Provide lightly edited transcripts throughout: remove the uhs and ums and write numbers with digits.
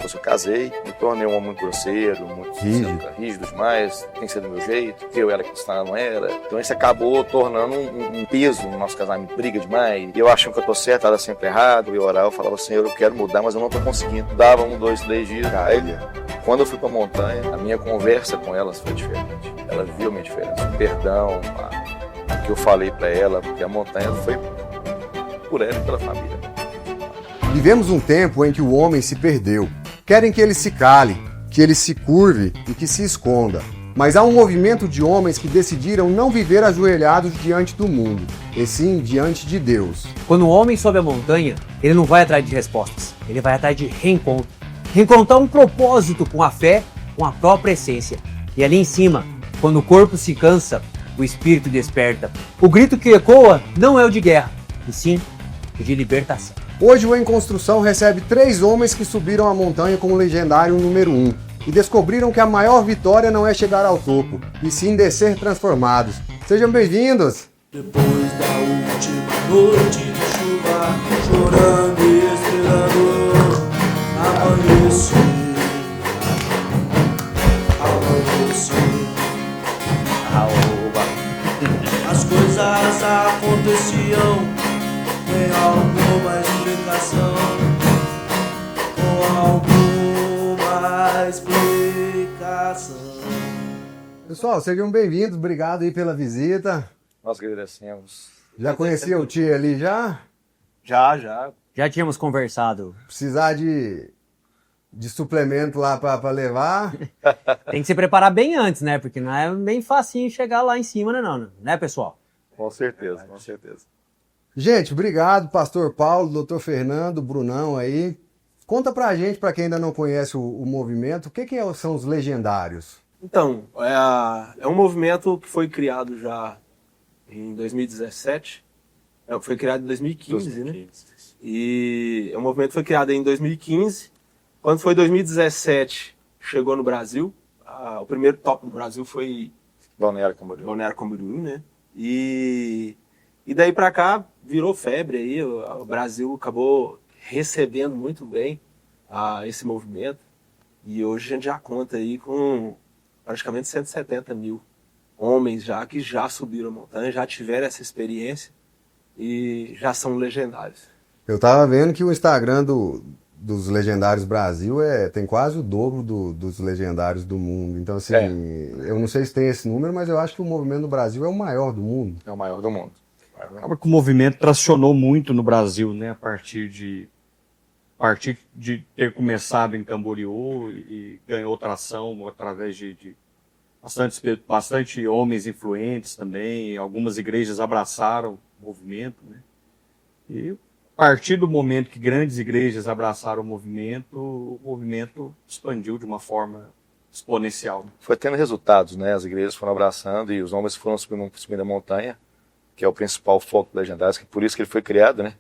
depois que eu casei, me tornei um homem muito grosseiro, muito rígido demais, tem que ser do meu jeito, porque eu era cristão, não era. Então isso acabou tornando um peso no nosso casamento, briga demais. E eu achando que eu tô certo, ela sempre errado, eu orava, eu falava, Senhor, eu quero mudar, mas eu não tô conseguindo. Dava 1, 2, 3 dias, aí quando eu fui pra montanha, a minha conversa com elas foi diferente. Ela viu a minha diferença, o perdão, o que eu falei pra ela, porque a montanha foi por ela e pela família. Vivemos um tempo em que o homem se perdeu. Querem que ele se cale, que ele se curve e que se esconda. Mas há um movimento de homens que decidiram não viver ajoelhados diante do mundo, e sim diante de Deus. Quando o homem sobe a montanha, ele não vai atrás de respostas, ele vai atrás de reencontro. Reencontrar um propósito com a fé, com a própria essência. E ali em cima, quando o corpo se cansa, o espírito desperta. O grito que ecoa não é o de guerra, e sim o de libertação. Hoje o Em Construção recebe 3 homens que subiram a montanha como legendário número 1 e descobriram que a maior vitória não é chegar ao topo, e sim descer transformados. Sejam bem-vindos! Depois da última noite de chuva, chorando e esperando amanhecer, as coisas aconteciam sem alguma explicação, com alguma explicação. Pessoal, sejam bem-vindos, obrigado aí pela visita. Nós agradecemos. Já conhecia o tio ali já? Já. Já tínhamos conversado. Precisar de suplemento lá para levar? Tem que se preparar bem antes, né? Porque não é bem facinho chegar lá em cima, né, pessoal? Com certeza, com certeza. Gente, obrigado, Pastor Paulo, Doutor Fernando, Brunão aí. Conta pra gente, pra quem ainda não conhece o movimento, o que são os legendários? Então, é um movimento que foi criado já em 2017. Foi criado em 2015, né? E o movimento foi criado em 2015. Quando foi 2017, chegou no Brasil. O primeiro top no Brasil foi Balneário Camboriú. Balneário Camboriú, né? E daí pra cá virou febre aí. O Brasil acabou recebendo muito bem esse movimento. E hoje a gente já conta aí com praticamente 170 mil homens já que já subiram a montanha, já tiveram essa experiência e já são legendários. Eu tava vendo que o Instagram dos Legendários Brasil tem quase o dobro dos Legendários do mundo. Então, assim, eu não sei se tem esse número, mas eu acho que o movimento do Brasil é o maior do mundo. É o maior do mundo. Acaba que o movimento tracionou muito no Brasil, né? A partir de ter começado em Camboriú e ganhou tração através de bastante homens influentes também. Algumas igrejas abraçaram o movimento, né? E a partir do momento que grandes igrejas abraçaram o movimento expandiu de uma forma exponencial. Foi tendo resultados, né? As igrejas foram abraçando e os homens foram subindo a montanha, que é o principal foco do Legendários, que por isso que ele foi criado, né?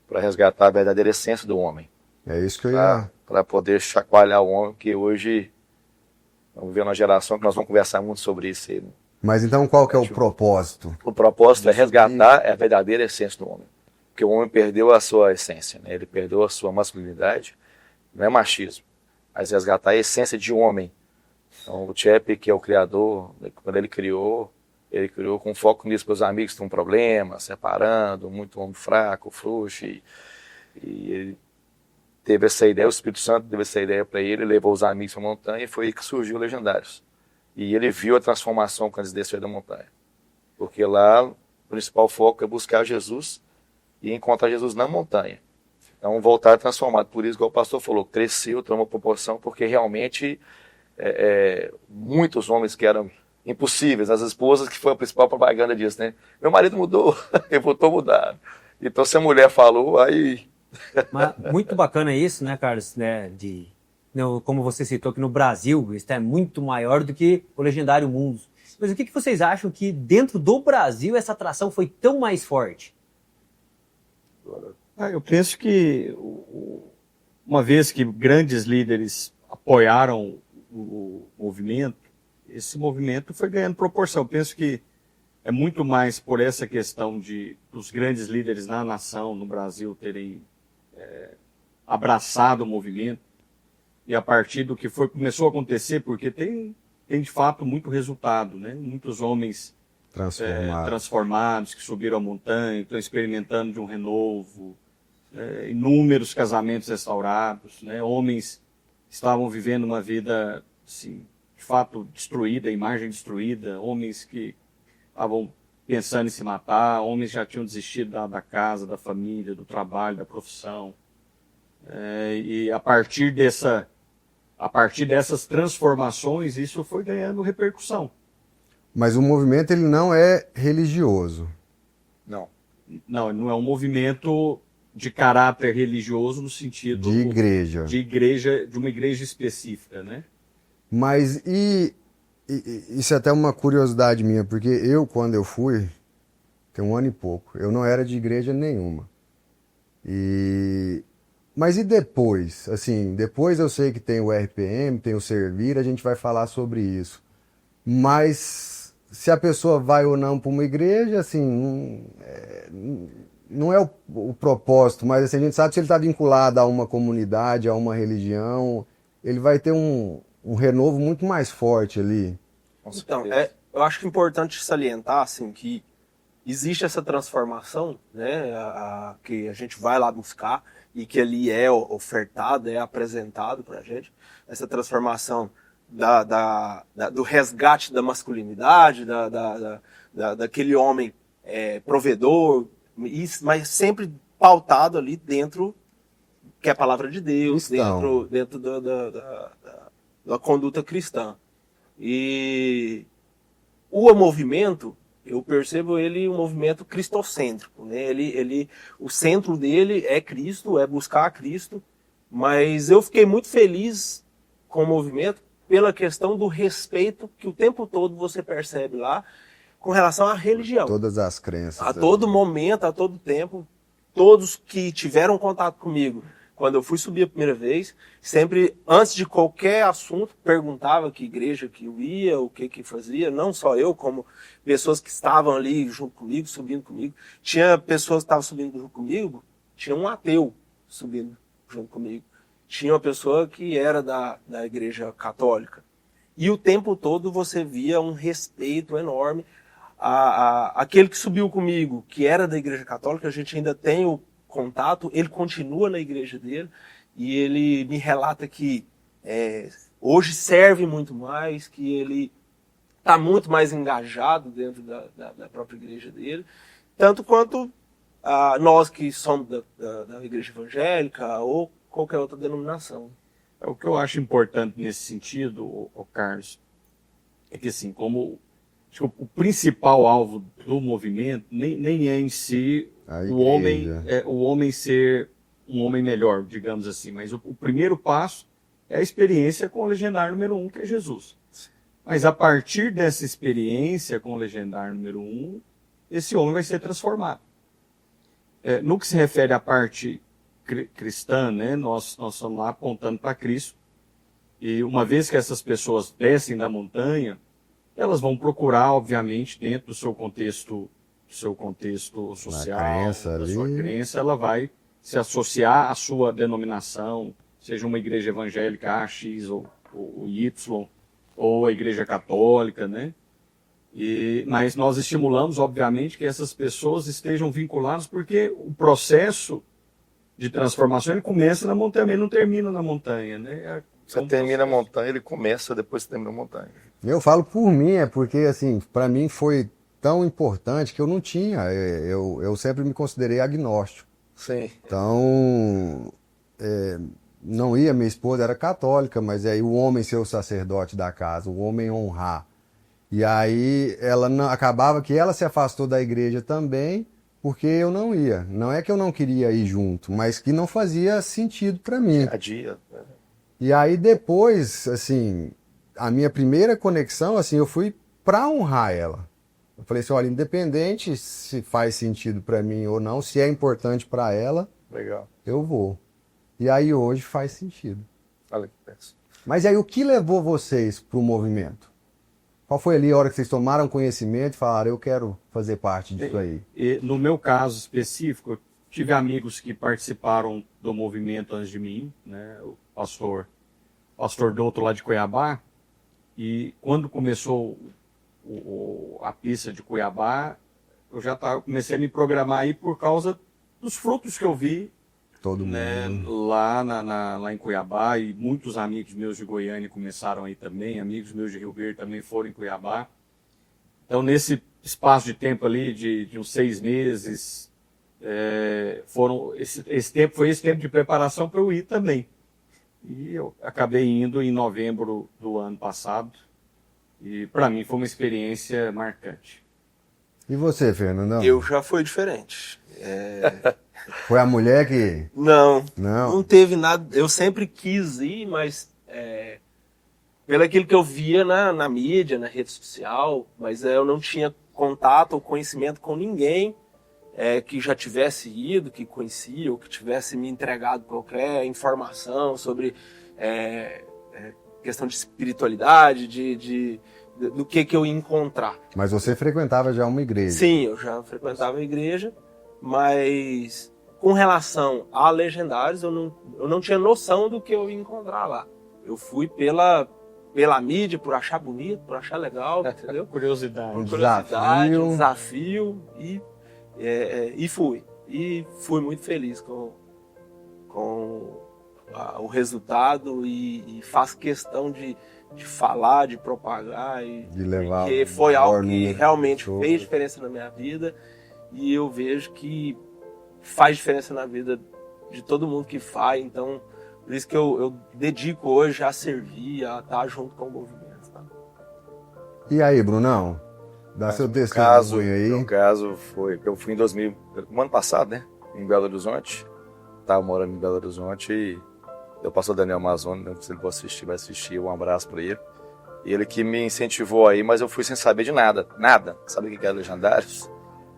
Para resgatar a verdadeira essência do homem. É isso que eu ia... Para poder chacoalhar o homem, que hoje vamos ver uma geração que nós vamos conversar muito sobre isso aí, né? Mas então qual que é o propósito? O propósito é resgatar a verdadeira essência do homem. Porque o homem perdeu a sua essência, né? Ele perdeu a sua masculinidade. Não é machismo, mas resgatar a essência de homem. Então o Tchep, que é o criador, quando ele criou com foco nisso, para os amigos que têm um problema, separando, muito homem fraco, frouxo, e ele teve essa ideia, o Espírito Santo teve essa ideia para ele, levou os amigos para a montanha e foi aí que surgiu o Legendários. E ele viu a transformação quando eles desceram da montanha. Porque lá o principal foco é buscar Jesus e encontrar Jesus na montanha. Então voltar transformado. Por isso, igual o pastor falou, cresceu, tomou proporção, porque realmente muitos homens que eram impossíveis, as esposas, que foi a principal propaganda disso, né? Meu marido mudou, ele voltou a mudar. Então se a mulher falou, aí... Mas muito bacana isso, né, Carlos? Né, como você citou, que no Brasil isso é muito maior do que o Legendário Mundo. Mas o que vocês acham que dentro do Brasil essa atração foi tão mais forte? Eu penso que uma vez que grandes líderes apoiaram o movimento, esse movimento foi ganhando proporção. Eu penso que é muito mais por essa questão dos grandes líderes na nação, no Brasil, terem abraçado o movimento, e a partir do que começou a acontecer, porque tem de fato muito resultado, né? Muitos homens transformados que subiram a montanha, estão experimentando de um renovo, inúmeros casamentos restaurados, né? Homens que estavam vivendo uma vida, assim, de fato destruída, imagem destruída, homens que estavam pensando em se matar, homens que já tinham desistido da casa, da família, do trabalho, da profissão. E a partir dessas transformações, isso foi ganhando repercussão. Mas o movimento ele não é religioso. Não. Não, ele não é um movimento de caráter religioso no sentido De igreja. de uma igreja específica, né? Mas isso é até uma curiosidade minha, porque eu, quando eu fui, tem 1 ano e pouco, eu não era de igreja nenhuma. Mas e depois? Assim, depois eu sei que tem o RPM, tem o Servir, a gente vai falar sobre isso. Mas se a pessoa vai ou não para uma igreja, assim, não é o propósito, mas assim, a gente sabe que se ele está vinculado a uma comunidade, a uma religião, ele vai ter um renovo muito mais forte ali. Então, eu acho que é importante salientar assim, que existe essa transformação, né, que a gente vai lá buscar e que ali é ofertado, é apresentado para a gente, essa transformação do resgate da masculinidade, daquele homem provedor, mas sempre pautado ali dentro que é a palavra de Deus, dentro da conduta cristã. E o movimento, eu percebo ele um movimento cristocêntrico, né? O centro dele é Cristo, é buscar a Cristo, mas eu fiquei muito feliz com o movimento pela questão do respeito que o tempo todo você percebe lá com relação à religião. Todas as crenças. A todo momento, a todo tempo, todos que tiveram contato comigo, quando eu fui subir a primeira vez, sempre, antes de qualquer assunto, perguntava que igreja que eu ia, o que fazia, não só eu, como pessoas que estavam ali junto comigo, subindo comigo. Tinha pessoas que estavam subindo junto comigo, tinha um ateu subindo junto comigo. Tinha uma pessoa que era da igreja católica. E o tempo todo você via um respeito enorme. Aquele que subiu comigo, que era da igreja católica, a gente ainda tem o contato, ele continua na igreja dele e ele me relata que hoje serve muito mais, que ele está muito mais engajado dentro da própria igreja dele, tanto quanto nós que somos da igreja evangélica ou qualquer outra denominação. O que eu acho importante nesse sentido, Carlos, é que assim, como o principal alvo do movimento nem é em si o homem ser um homem melhor, digamos assim, mas o primeiro passo é a experiência com o legendário número 1, que é Jesus. Mas a partir dessa experiência com o legendário número 1, esse homem vai ser transformado. No que se refere à parte cristã, né, nós estamos lá apontando para Cristo, e uma vez que essas pessoas descem da montanha, elas vão procurar, obviamente, dentro do seu contexto social, da sua crença, ela vai se associar à sua denominação, seja uma igreja evangélica A, X ou Y, ou a igreja católica, né? Mas nós estimulamos, obviamente, que essas pessoas estejam vinculadas, porque o processo de transformação ele começa na montanha, mas não termina na montanha, né? Você termina a montanha, ele começa, depois você termina a montanha. Eu falo por mim, porque assim, para mim foi tão importante que eu não tinha, eu sempre me considerei agnóstico. Sim. Então, não ia, minha esposa era católica, mas aí o homem ser o sacerdote da casa, o homem honrar. E aí acabava que ela se afastou da igreja também, porque eu não ia. Não é que eu não queria ir junto, mas que não fazia sentido para mim. Dia. E aí depois, assim, a minha primeira conexão, assim, eu fui para honrar ela. Eu falei assim, olha, independente se faz sentido para mim ou não, se é importante para ela, legal, eu vou. E aí hoje faz sentido. Olha que pensa. Mas aí o que levou vocês para o movimento? Qual foi ali a hora que vocês tomaram conhecimento e falaram, eu quero fazer parte disso aí? No meu caso específico, eu tive amigos que participaram do movimento antes de mim, né? O pastor pastor Douto lá de Cuiabá, e quando começou a pista de Cuiabá, eu já comecei a me programar aí por causa dos frutos que eu vi, Todo né, mundo. lá em Cuiabá, e muitos amigos meus de Goiânia começaram aí também, amigos meus de Rio Verde também foram em Cuiabá. Então, nesse espaço de tempo ali, de uns 6 meses, esse tempo foi esse tempo de preparação para eu ir também. E eu acabei indo em novembro do ano passado, e para mim foi uma experiência marcante. E você, Fernandão? Eu já fui diferente. Foi a mulher que... Não Não. teve nada. Eu sempre quis ir, mas pelo aquilo que eu via na mídia, na rede social, mas eu não tinha contato ou conhecimento com ninguém que já tivesse ido, que conhecia, ou que tivesse me entregado qualquer informação sobre questão de espiritualidade, do que eu ia encontrar. Mas você frequentava já uma igreja. Sim, eu já frequentava a igreja, mas com relação a legendários, eu não tinha noção do que eu ia encontrar lá. Eu fui pela mídia, por achar bonito, por achar legal, entendeu? Curiosidade. Um Curiosidade, desafio. um desafio, e fui. E fui muito feliz com o resultado, e faço questão de falar, de propagar, De levar porque o foi maior algo que número de realmente pessoas. fez diferença na minha vida, e eu vejo que faz diferença na vida de todo mundo que faz. Então, por isso que eu dedico hoje a servir, a estar junto com o movimento. Tá? E aí, Brunão? Dá seu No testemunho aí. No caso, eu fui no ano passado, né? Em Belo Horizonte. Tava morando em Belo Horizonte e o pastor Daniel Mazzoni, né, se ele for assistir, vai assistir, um abraço para ele. Ele que me incentivou aí, mas eu fui sem saber de nada. Sabe o que era Legendários?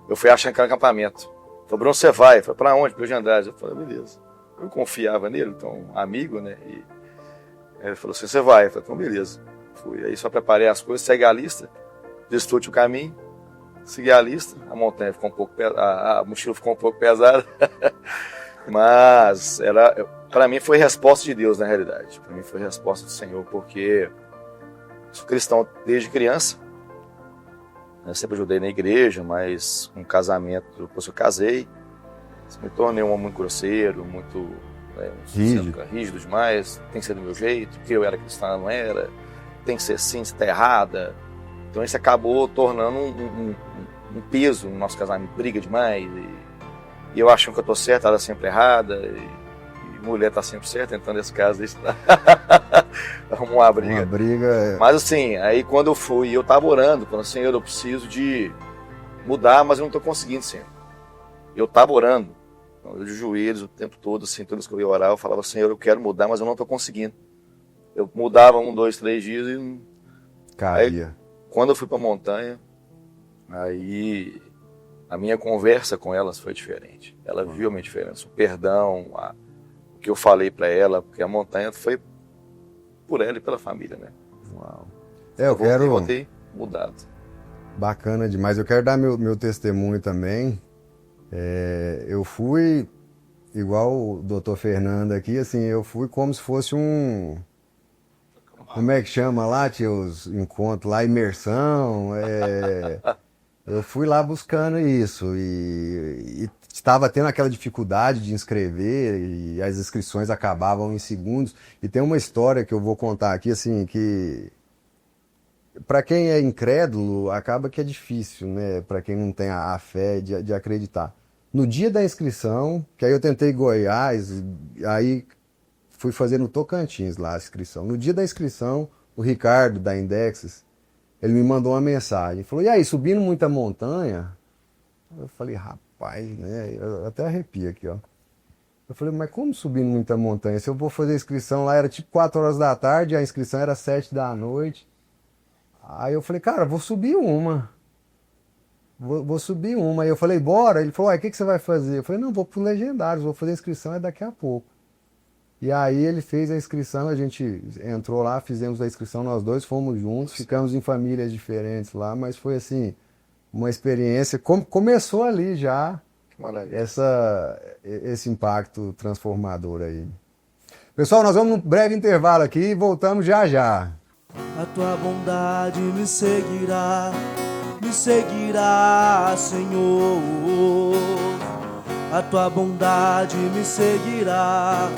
Eu fui achando que era acampamento. Falei, Bruno, você vai? Falei, pra onde? Para Legendários. Eu falei, beleza. Eu confiava nele, então, amigo, né? E ele falou assim, você vai? Eu falei, então, beleza. Fui. Aí só preparei as coisas, segui a lista, destute o caminho, segui a lista. A montanha ficou um pouco a mochila ficou um pouco pesada. Mas para mim foi resposta de Deus, na realidade. Para mim foi resposta do Senhor, porque sou cristão desde criança. Eu sempre ajudei na igreja, mas com casamento, depois eu casei, me tornei um homem muito grosseiro, muito rígido demais. Tem que ser do meu jeito, porque eu era cristão, não era. Tem que ser assim, se está errada. Então isso acabou tornando um peso no nosso casamento, briga demais. E eu acho que eu estou certo, ela sempre errada. E mulher está sempre certa, então nesse caso isso arrumou uma briga. Uma briga. Mas assim, aí quando eu fui, eu estava orando, falando, Senhor, eu preciso de mudar, mas eu não estou conseguindo, Senhor. Eu estava orando, então, eu de joelhos o tempo todo, assim, todos que eu ia orar, eu falava, Senhor, eu quero mudar, mas eu não estou conseguindo. Eu mudava 1, 2, 3 dias e... Caía. Aí, quando eu fui para a montanha, aí a minha conversa com elas foi diferente. Ela viu a minha diferença, o perdão, o que eu falei para ela, porque a montanha foi por ela e pela família, né? Uau. Eu quero... voltei mudado. Bacana demais. Eu quero dar meu testemunho também. Eu fui, igual o doutor Fernando aqui, assim, eu fui como se fosse como é que chama lá, tinha os encontros lá, imersão. Eu fui lá buscando isso e estava tendo aquela dificuldade de inscrever e as inscrições acabavam em segundos. E tem uma história que eu vou contar aqui, assim, que para quem é incrédulo acaba que é difícil, né? Para quem não tem a fé de acreditar. No dia da inscrição, que aí eu tentei Goiás, aí fui fazer no Tocantins lá a inscrição. No dia da inscrição, o Ricardo da Indexes, ele me mandou uma mensagem. Falou, e aí, subindo muita montanha? Eu falei, rapaz, né? Eu até arrepio aqui, ó. Eu falei, mas como subindo muita montanha? Se eu vou fazer a inscrição lá, era tipo 4 horas da tarde, a inscrição era 7 da noite. Aí eu falei, cara, vou subir uma. Vou subir uma. Aí eu falei, bora. Ele falou, o que você vai fazer? Eu falei, não, vou pro Legendários, vou fazer a inscrição daqui a pouco. E aí ele fez a inscrição, a gente entrou lá, fizemos a inscrição nós dois, fomos juntos, ficamos em famílias diferentes lá, mas foi assim, uma experiência, começou ali já esse impacto transformador aí. Pessoal, nós vamos num breve intervalo aqui e voltamos já já. A tua bondade me seguirá, Senhor. A tua bondade me seguirá.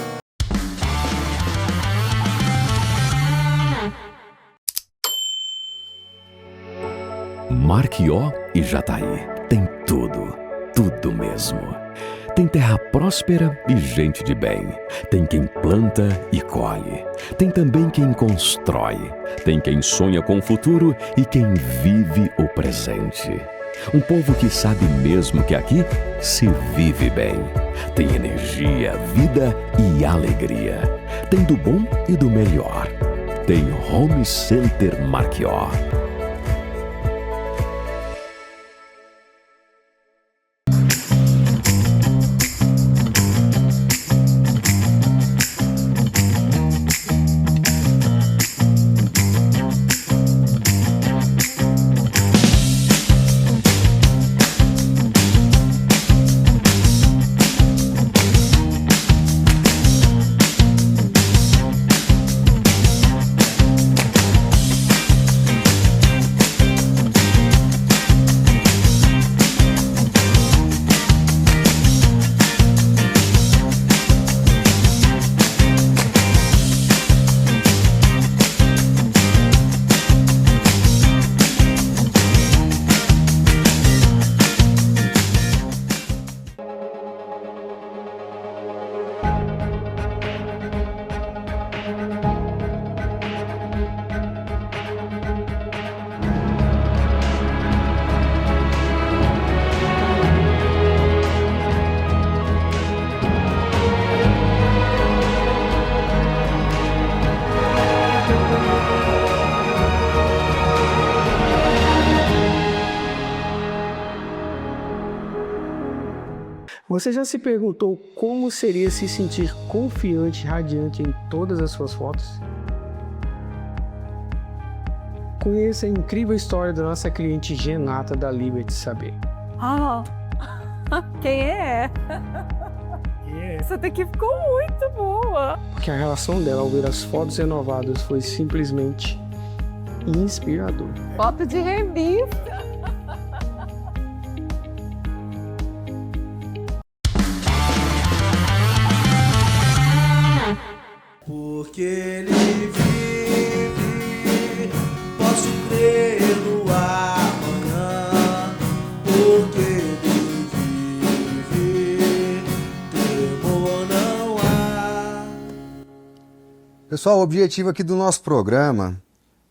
Marquió e Jataí tem tudo, tudo mesmo. Tem terra próspera e gente de bem. Tem quem planta e colhe. Tem também quem constrói. Tem quem sonha com o futuro e quem vive o presente. Um povo que sabe mesmo que aqui se vive bem. Tem energia, vida e alegria. Tem do bom e do melhor. Tem Home Center Marquió. Você já se perguntou como seria se sentir confiante e radiante em todas as suas fotos? Conheça a incrível história da nossa cliente Genata da Liberty Saber. Ah, quem é? Essa daqui ficou muito boa. Porque a relação dela ao ver as fotos renovadas foi simplesmente inspiradora. Foto de revista. Porque ele vive, posso crer no amanhã. Porque ele vive, temor não há. Pessoal, o objetivo aqui do nosso programa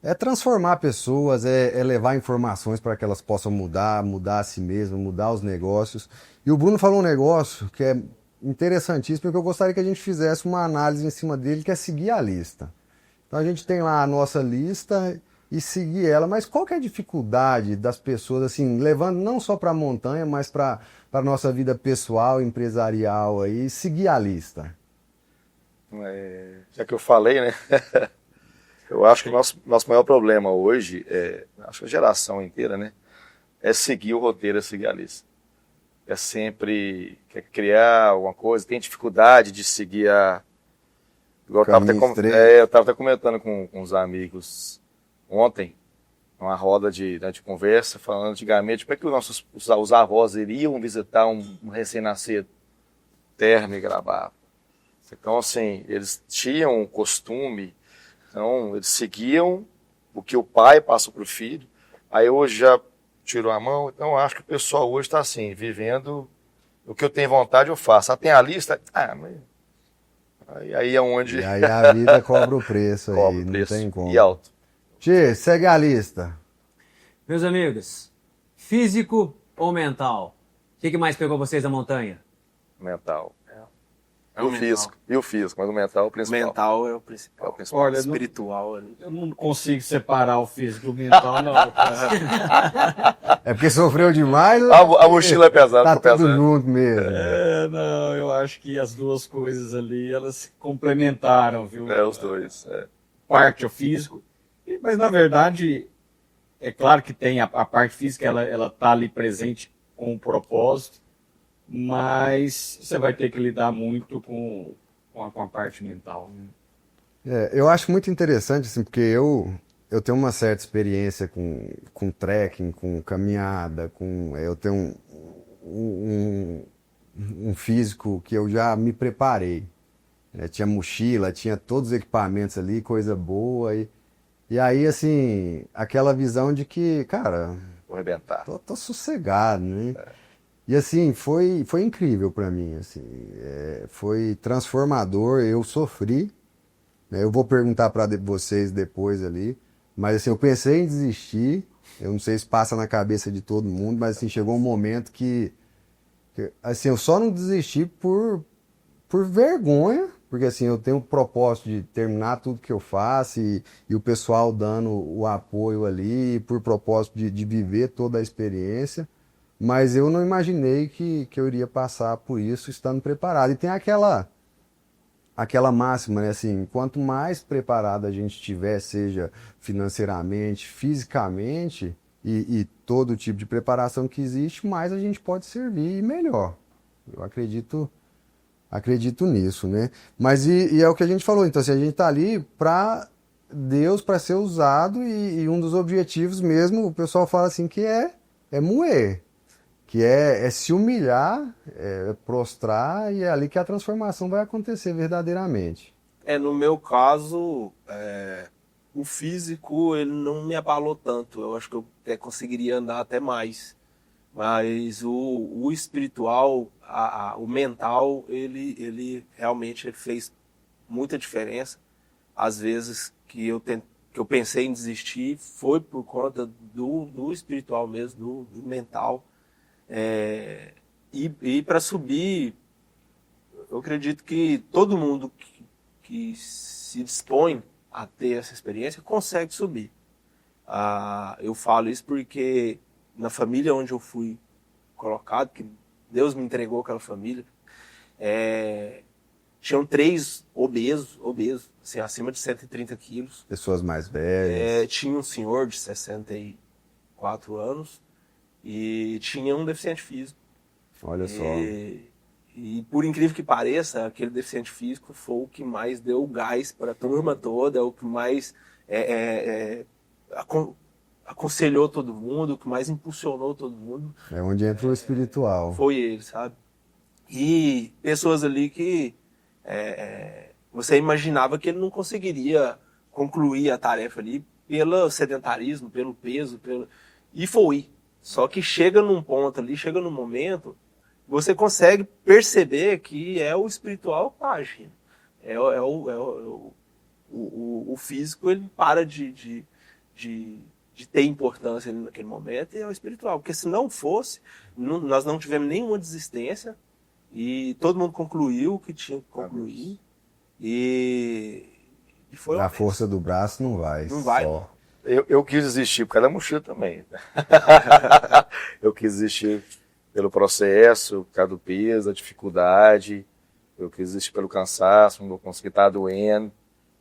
é transformar pessoas, é levar informações para que elas possam mudar a si mesmas, mudar os negócios. E o Bruno falou um negócio que é interessantíssimo, porque eu gostaria que a gente fizesse uma análise em cima dele, que é seguir a lista. Então a gente tem lá a nossa lista e seguir ela, mas qual que é a dificuldade das pessoas, assim, levando não só para a montanha, mas para a nossa vida pessoal, empresarial aí, seguir a lista? Já que eu falei, né? Eu acho que o nosso maior problema hoje, acho que a geração inteira, né? É seguir o roteiro, é seguir a lista. É sempre quer criar alguma coisa, tem dificuldade de seguir a... Igual eu estava até comentando com uns amigos ontem, uma roda de conversa, falando antigamente como é que os avós iriam visitar um recém-nascido terno e gravata. Então, assim, eles tinham um costume, então eles seguiam o que o pai passou para o filho, aí hoje já tirou a mão, então acho que o pessoal hoje está assim, vivendo o que eu tenho vontade eu faço. Tem a lista, mas... aí é onde... E aí a vida cobra o preço aí, cobra não preço tem como. E alto. Tchê, segue a lista. Meus amigos, físico ou mental? O que mais pegou vocês da montanha? Mental. É o físico, mas o mental é o principal. Mental é o principal. É o principal. Olha, Espiritual ali. eu não consigo separar o físico do mental, não. É porque sofreu demais? A mochila é pesada. Tá ficou tudo pesada. junto mesmo. Não, eu acho que as duas coisas ali, elas se complementaram, viu? Os dois. Parte o físico, mas na verdade, é claro que tem a parte física, ela tá ali presente com um propósito, mas você vai ter que lidar muito com com a parte mental. Né? Eu acho muito interessante, assim, porque eu tenho uma certa experiência com trekking, com caminhada, eu tenho um físico que eu já me preparei. Tinha mochila, tinha todos os equipamentos ali, coisa boa. E aí, assim, aquela visão de que, cara, Vou arrebentar. tô sossegado, né? E assim, foi incrível para mim, assim, foi transformador, eu sofri, né? Eu vou perguntar para vocês depois ali, mas assim, eu pensei em desistir, eu não sei se passa na cabeça de todo mundo, mas assim, chegou um momento que assim, eu só não desisti por vergonha, porque assim, eu tenho o propósito de terminar tudo que eu faço e o pessoal dando o apoio ali, por propósito de viver toda a experiência. Mas eu não imaginei que eu iria passar por isso estando preparado. E tem aquela máxima, né? Assim, quanto mais preparado a gente estiver, seja financeiramente, fisicamente e todo tipo de preparação que existe, mais a gente pode servir e melhor. Eu acredito nisso, né? Mas é o que a gente falou. Então, assim, a gente está ali para Deus, para ser usado e um dos objetivos mesmo, o pessoal fala assim, que é moer. Que é se humilhar, prostrar, e é ali que a transformação vai acontecer verdadeiramente. No meu caso, o físico ele não me abalou tanto. Eu acho que eu até conseguiria andar até mais. Mas o espiritual, o mental, ele realmente fez muita diferença. Às vezes que eu pensei em desistir, foi por conta do espiritual mesmo, do mental. E para subir, eu acredito que todo mundo que se dispõe a ter essa experiência consegue subir. Eu falo isso porque na família onde eu fui colocado, que Deus me entregou aquela família, tinham 3 obesos, assim, acima de 130 quilos. Pessoas mais velhas. Tinha um senhor de 64 anos, e tinha um deficiente físico. Olha só. E por incrível que pareça, aquele deficiente físico foi o que mais deu gás para a turma toda, o que mais aconselhou todo mundo, o que mais impulsionou todo mundo. É onde entra o espiritual. Foi ele, sabe? E pessoas ali que você imaginava que ele não conseguiria concluir a tarefa ali pelo sedentarismo, pelo peso, e foi. Só que chega num ponto ali, chega num momento, você consegue perceber que é o espiritual que tá agindo. O físico, ele para de ter importância ali naquele momento, e é o espiritual. Porque se não fosse, nós não tivemos nenhuma desistência, e todo mundo concluiu o que tinha que concluir, e foi... A força do braço não vai. Não vai. Só. Eu quis desistir por causa da mochila também. Eu quis desistir pelo processo, por causa do peso, da dificuldade. Eu quis desistir pelo cansaço, não consegui estar doendo.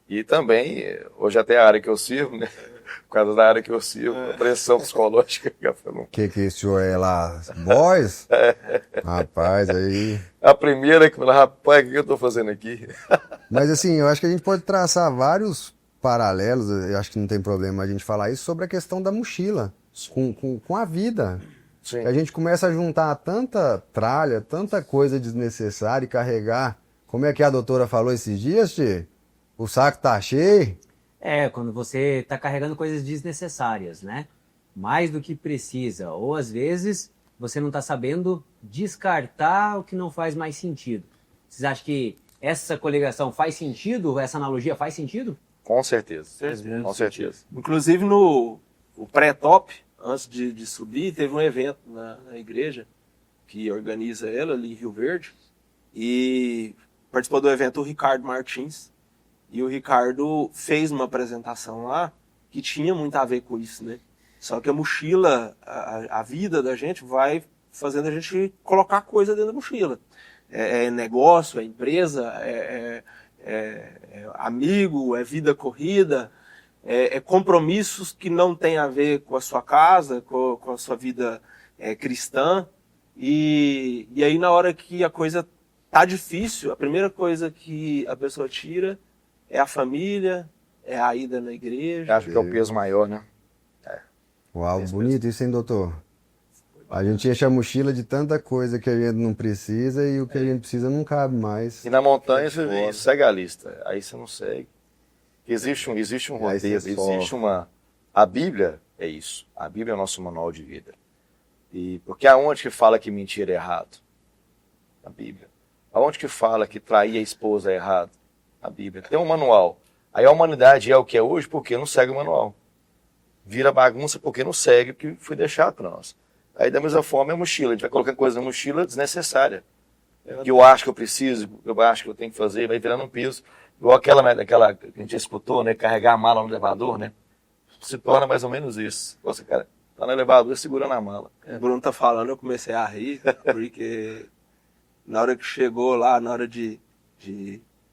E também, hoje até a área que eu sirvo, né? Por causa da área que eu sirvo, a pressão psicológica. Que o senhor é lá? Boys? Rapaz, aí... A primeira que falou, rapaz, o que eu estou fazendo aqui? Mas assim, eu acho que a gente pode traçar vários paralelos, eu acho que não tem problema a gente falar isso, sobre a questão da mochila, com a vida. Sim. A gente começa a juntar tanta tralha, tanta coisa desnecessária e carregar. Como é que a doutora falou esses dias, Tchê? O saco tá cheio? Quando você está carregando coisas desnecessárias, né? Mais do que precisa. Ou às vezes você não está sabendo descartar o que não faz mais sentido. Vocês acham que essa coligação faz sentido? Essa analogia faz sentido? Com certeza. Com certeza. Inclusive no pré-top, antes de subir, teve um evento na igreja que organiza ela ali em Rio Verde, e participou do evento o Ricardo Martins, e o Ricardo fez uma apresentação lá que tinha muito a ver com isso, né? Só que a mochila, a vida da gente vai fazendo a gente colocar coisa dentro da mochila. É negócio, é empresa, é amigo, é vida corrida, é compromissos que não tem a ver com a sua casa, com a sua vida cristã. E aí na hora que a coisa tá difícil, a primeira coisa que a pessoa tira é a família, é a ida na igreja. Acho que é o peso maior, né? Uau, bonito isso, hein, doutor? A gente enche a mochila de tanta coisa que a gente não precisa e o que a gente precisa não cabe mais. E na montanha você segue a lista, aí você não segue. Existe um roteiro, existe uma... A Bíblia é isso. A Bíblia é o nosso manual de vida. E porque aonde que fala que mentira é errado? A Bíblia. Aonde que fala que trair a esposa é errado? A Bíblia. Tem um manual. Aí a humanidade é o que é hoje porque não segue o manual. Vira bagunça porque não segue o que foi deixado para nós. Aí da mesma forma é a mochila. A gente vai colocando coisa na mochila desnecessária. Que eu acho que eu preciso, eu acho que eu tenho que fazer, vai virando um peso. Igual aquela que a gente escutou, né? Carregar a mala no elevador, né? Se torna mais ou menos isso. Você, cara, tá no elevador segurando a mala. O Bruno tá falando, eu comecei a rir, porque na hora que chegou lá, na hora de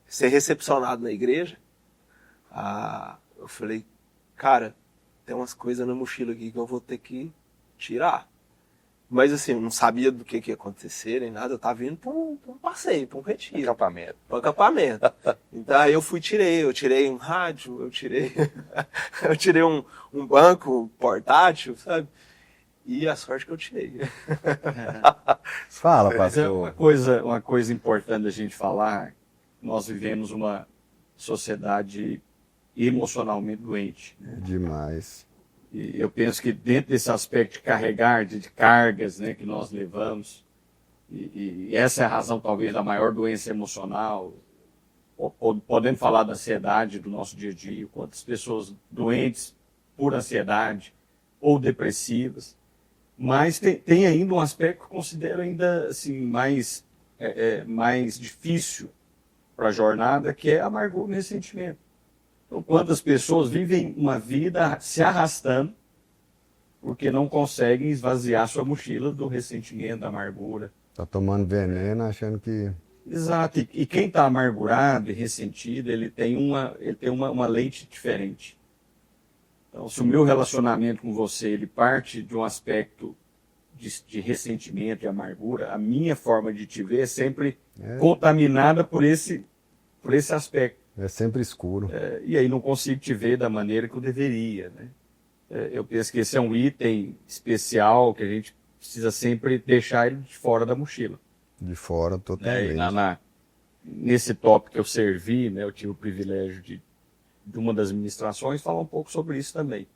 ser recepcionado na igreja, eu falei, cara, tem umas coisas na mochila aqui que eu vou ter que tirar. Mas assim, eu não sabia do que ia acontecer nem nada, eu tava indo pra um passeio, pra um retiro. Acampamento. Pra um acampamento. Então aí eu tirei um rádio, eu tirei um banco portátil, sabe? E a sorte que eu tirei. Fala, Mas é pastor. uma coisa importante da gente falar, nós vivemos uma sociedade emocionalmente doente. Né? Demais. E eu penso que dentro desse aspecto de carregar, de cargas, né, que nós levamos, e essa é a razão talvez da maior doença emocional, podendo falar da ansiedade do nosso dia a dia, quantas pessoas doentes por ansiedade ou depressivas, mas tem ainda um aspecto que eu considero ainda assim, mais difícil para a jornada, que é a amargura e ressentimento. Então, quantas pessoas vivem uma vida se arrastando porque não conseguem esvaziar sua mochila do ressentimento, da amargura. Tá tomando veneno achando que... Exato. E quem está amargurado e ressentido, ele tem uma lente diferente. Então, se o meu relacionamento com você ele parte de um aspecto de ressentimento e amargura, a minha forma de te ver é sempre contaminada por esse aspecto. É sempre escuro. E aí não consigo te ver da maneira que eu deveria. Né? Eu penso que esse é um item especial que a gente precisa sempre deixar ele de fora da mochila. De fora, totalmente. Nesse tópico que eu servi, né, eu tive o privilégio de uma das ministrações falar um pouco sobre isso também.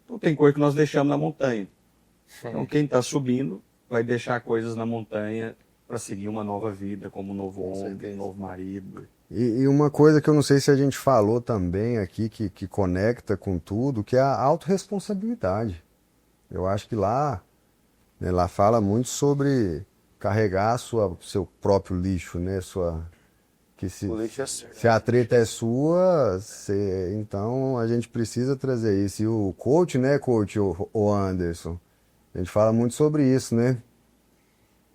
Então tem coisa que nós deixamos na montanha. Então quem está subindo vai deixar coisas na montanha para seguir uma nova vida, como um novo homem, um novo marido. E uma coisa que eu não sei se a gente falou também aqui, que conecta com tudo, que é a autorresponsabilidade. Eu acho que lá fala muito sobre carregar seu próprio lixo, né? O lixo é certo. Se a treta é sua, então a gente precisa trazer isso. E o coach, né, o Anderson, a gente fala muito sobre isso, né?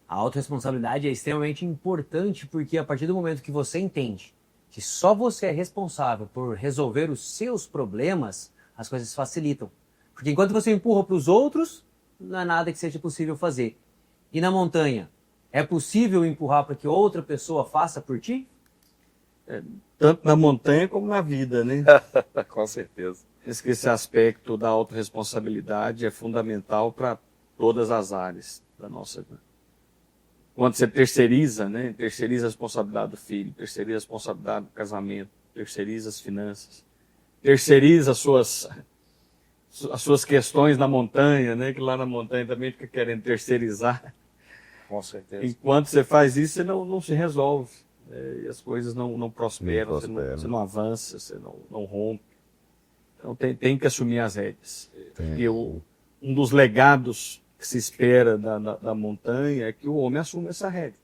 A autorresponsabilidade é extremamente importante porque a partir do momento que você entende que só você é responsável por resolver os seus problemas, as coisas facilitam. Porque enquanto você empurra para os outros, não é nada que seja possível fazer. E na montanha, é possível empurrar para que outra pessoa faça por ti? Tanto na montanha como na vida, né? Com certeza. Esse aspecto da autorresponsabilidade é fundamental para todas as áreas da nossa vida. Quando você terceiriza, né? Terceiriza a responsabilidade do filho, terceiriza a responsabilidade do casamento, terceiriza as finanças, terceiriza as suas questões na montanha, né? Que lá na montanha também fica querendo terceirizar. Com certeza. Enquanto você faz isso, você não se resolve. E as coisas não prosperam, você não avança, você não rompe. Então tem que assumir as rédeas. E um dos legados que se espera da montanha é que o homem assuma essa rédea.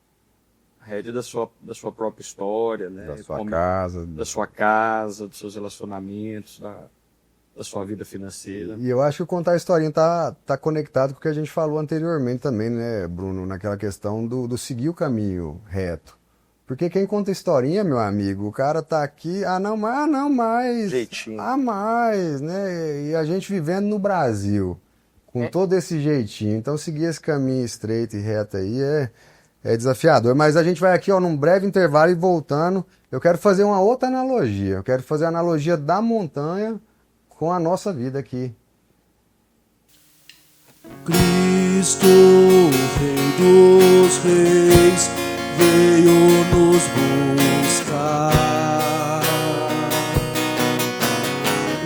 A rédea da sua própria história, né? Da sua casa. Da sua casa, dos seus relacionamentos, da sua vida financeira. E eu acho que contar a historinha tá conectado com o que a gente falou anteriormente também, né, Bruno? Naquela questão do seguir o caminho reto. Porque quem conta historinha, meu amigo, o cara tá aqui, não mais, jeitinho. Mais, né? E a gente vivendo no Brasil, com todo esse jeitinho. Então seguir esse caminho estreito e reto aí É desafiador, mas a gente vai aqui, ó, num breve intervalo e voltando. Eu quero fazer uma outra analogia. Eu quero fazer a analogia da montanha com a nossa vida aqui. Cristo, Rei dos Reis, veio nos buscar.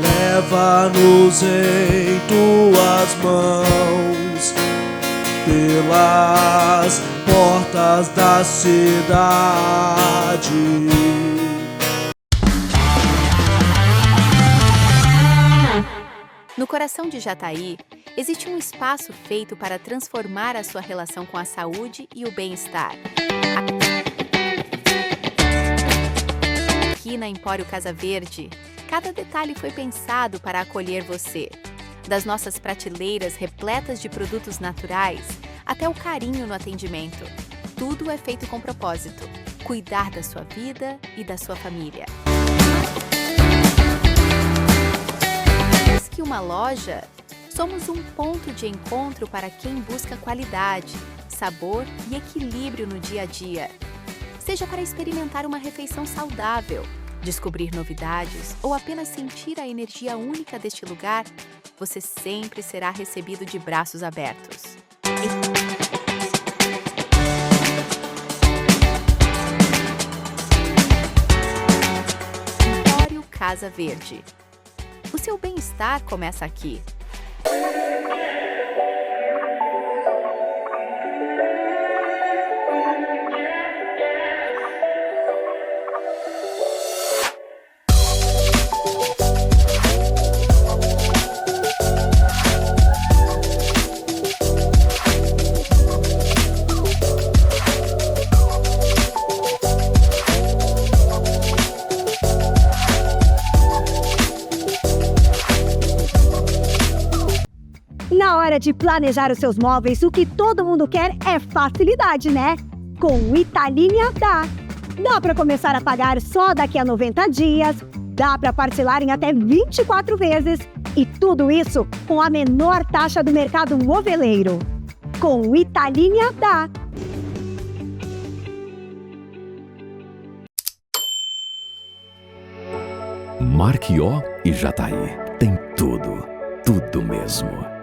Leva-nos em tuas mãos pelas portas da cidade. No coração de Jataí, existe um espaço feito para transformar a sua relação com a saúde e o bem-estar. Aqui na Empório Casa Verde, cada detalhe foi pensado para acolher você. Das nossas prateleiras repletas de produtos naturais, até o carinho no atendimento. Tudo é feito com propósito: cuidar da sua vida e da sua família. Mais que uma loja, somos um ponto de encontro para quem busca qualidade, sabor e equilíbrio no dia a dia. Seja para experimentar uma refeição saudável, descobrir novidades ou apenas sentir a energia única deste lugar, você sempre será recebido de braços abertos. Empório Casa Verde. O seu bem-estar começa aqui. Na hora de planejar os seus móveis, o que todo mundo quer é facilidade, né? Com o Italinha dá. Dá para começar a pagar só daqui a 90 dias, dá para parcelar em até 24 vezes e tudo isso com a menor taxa do mercado moveleiro. Com o Italinha dá. Marquió e Jataí tem tudo, tudo mesmo.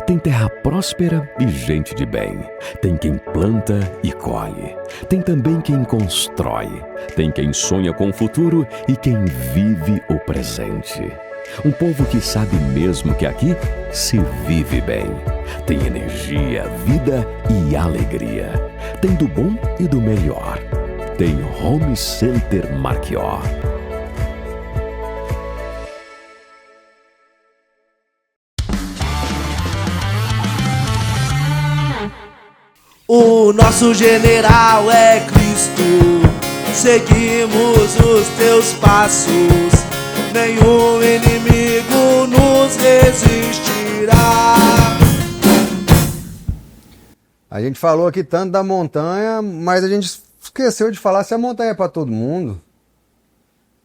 Tem terra próspera e gente de bem. Tem quem planta e colhe. Tem também quem constrói. Tem quem sonha com o futuro e quem vive o presente. Um povo que sabe mesmo que aqui se vive bem. Tem energia, vida e alegria. Tem do bom e do melhor. Tem Home Center Marquió. O nosso general é Cristo, seguimos os teus passos, nenhum inimigo nos resistirá. A gente falou aqui tanto da montanha, mas a gente esqueceu de falar se a montanha é para todo mundo.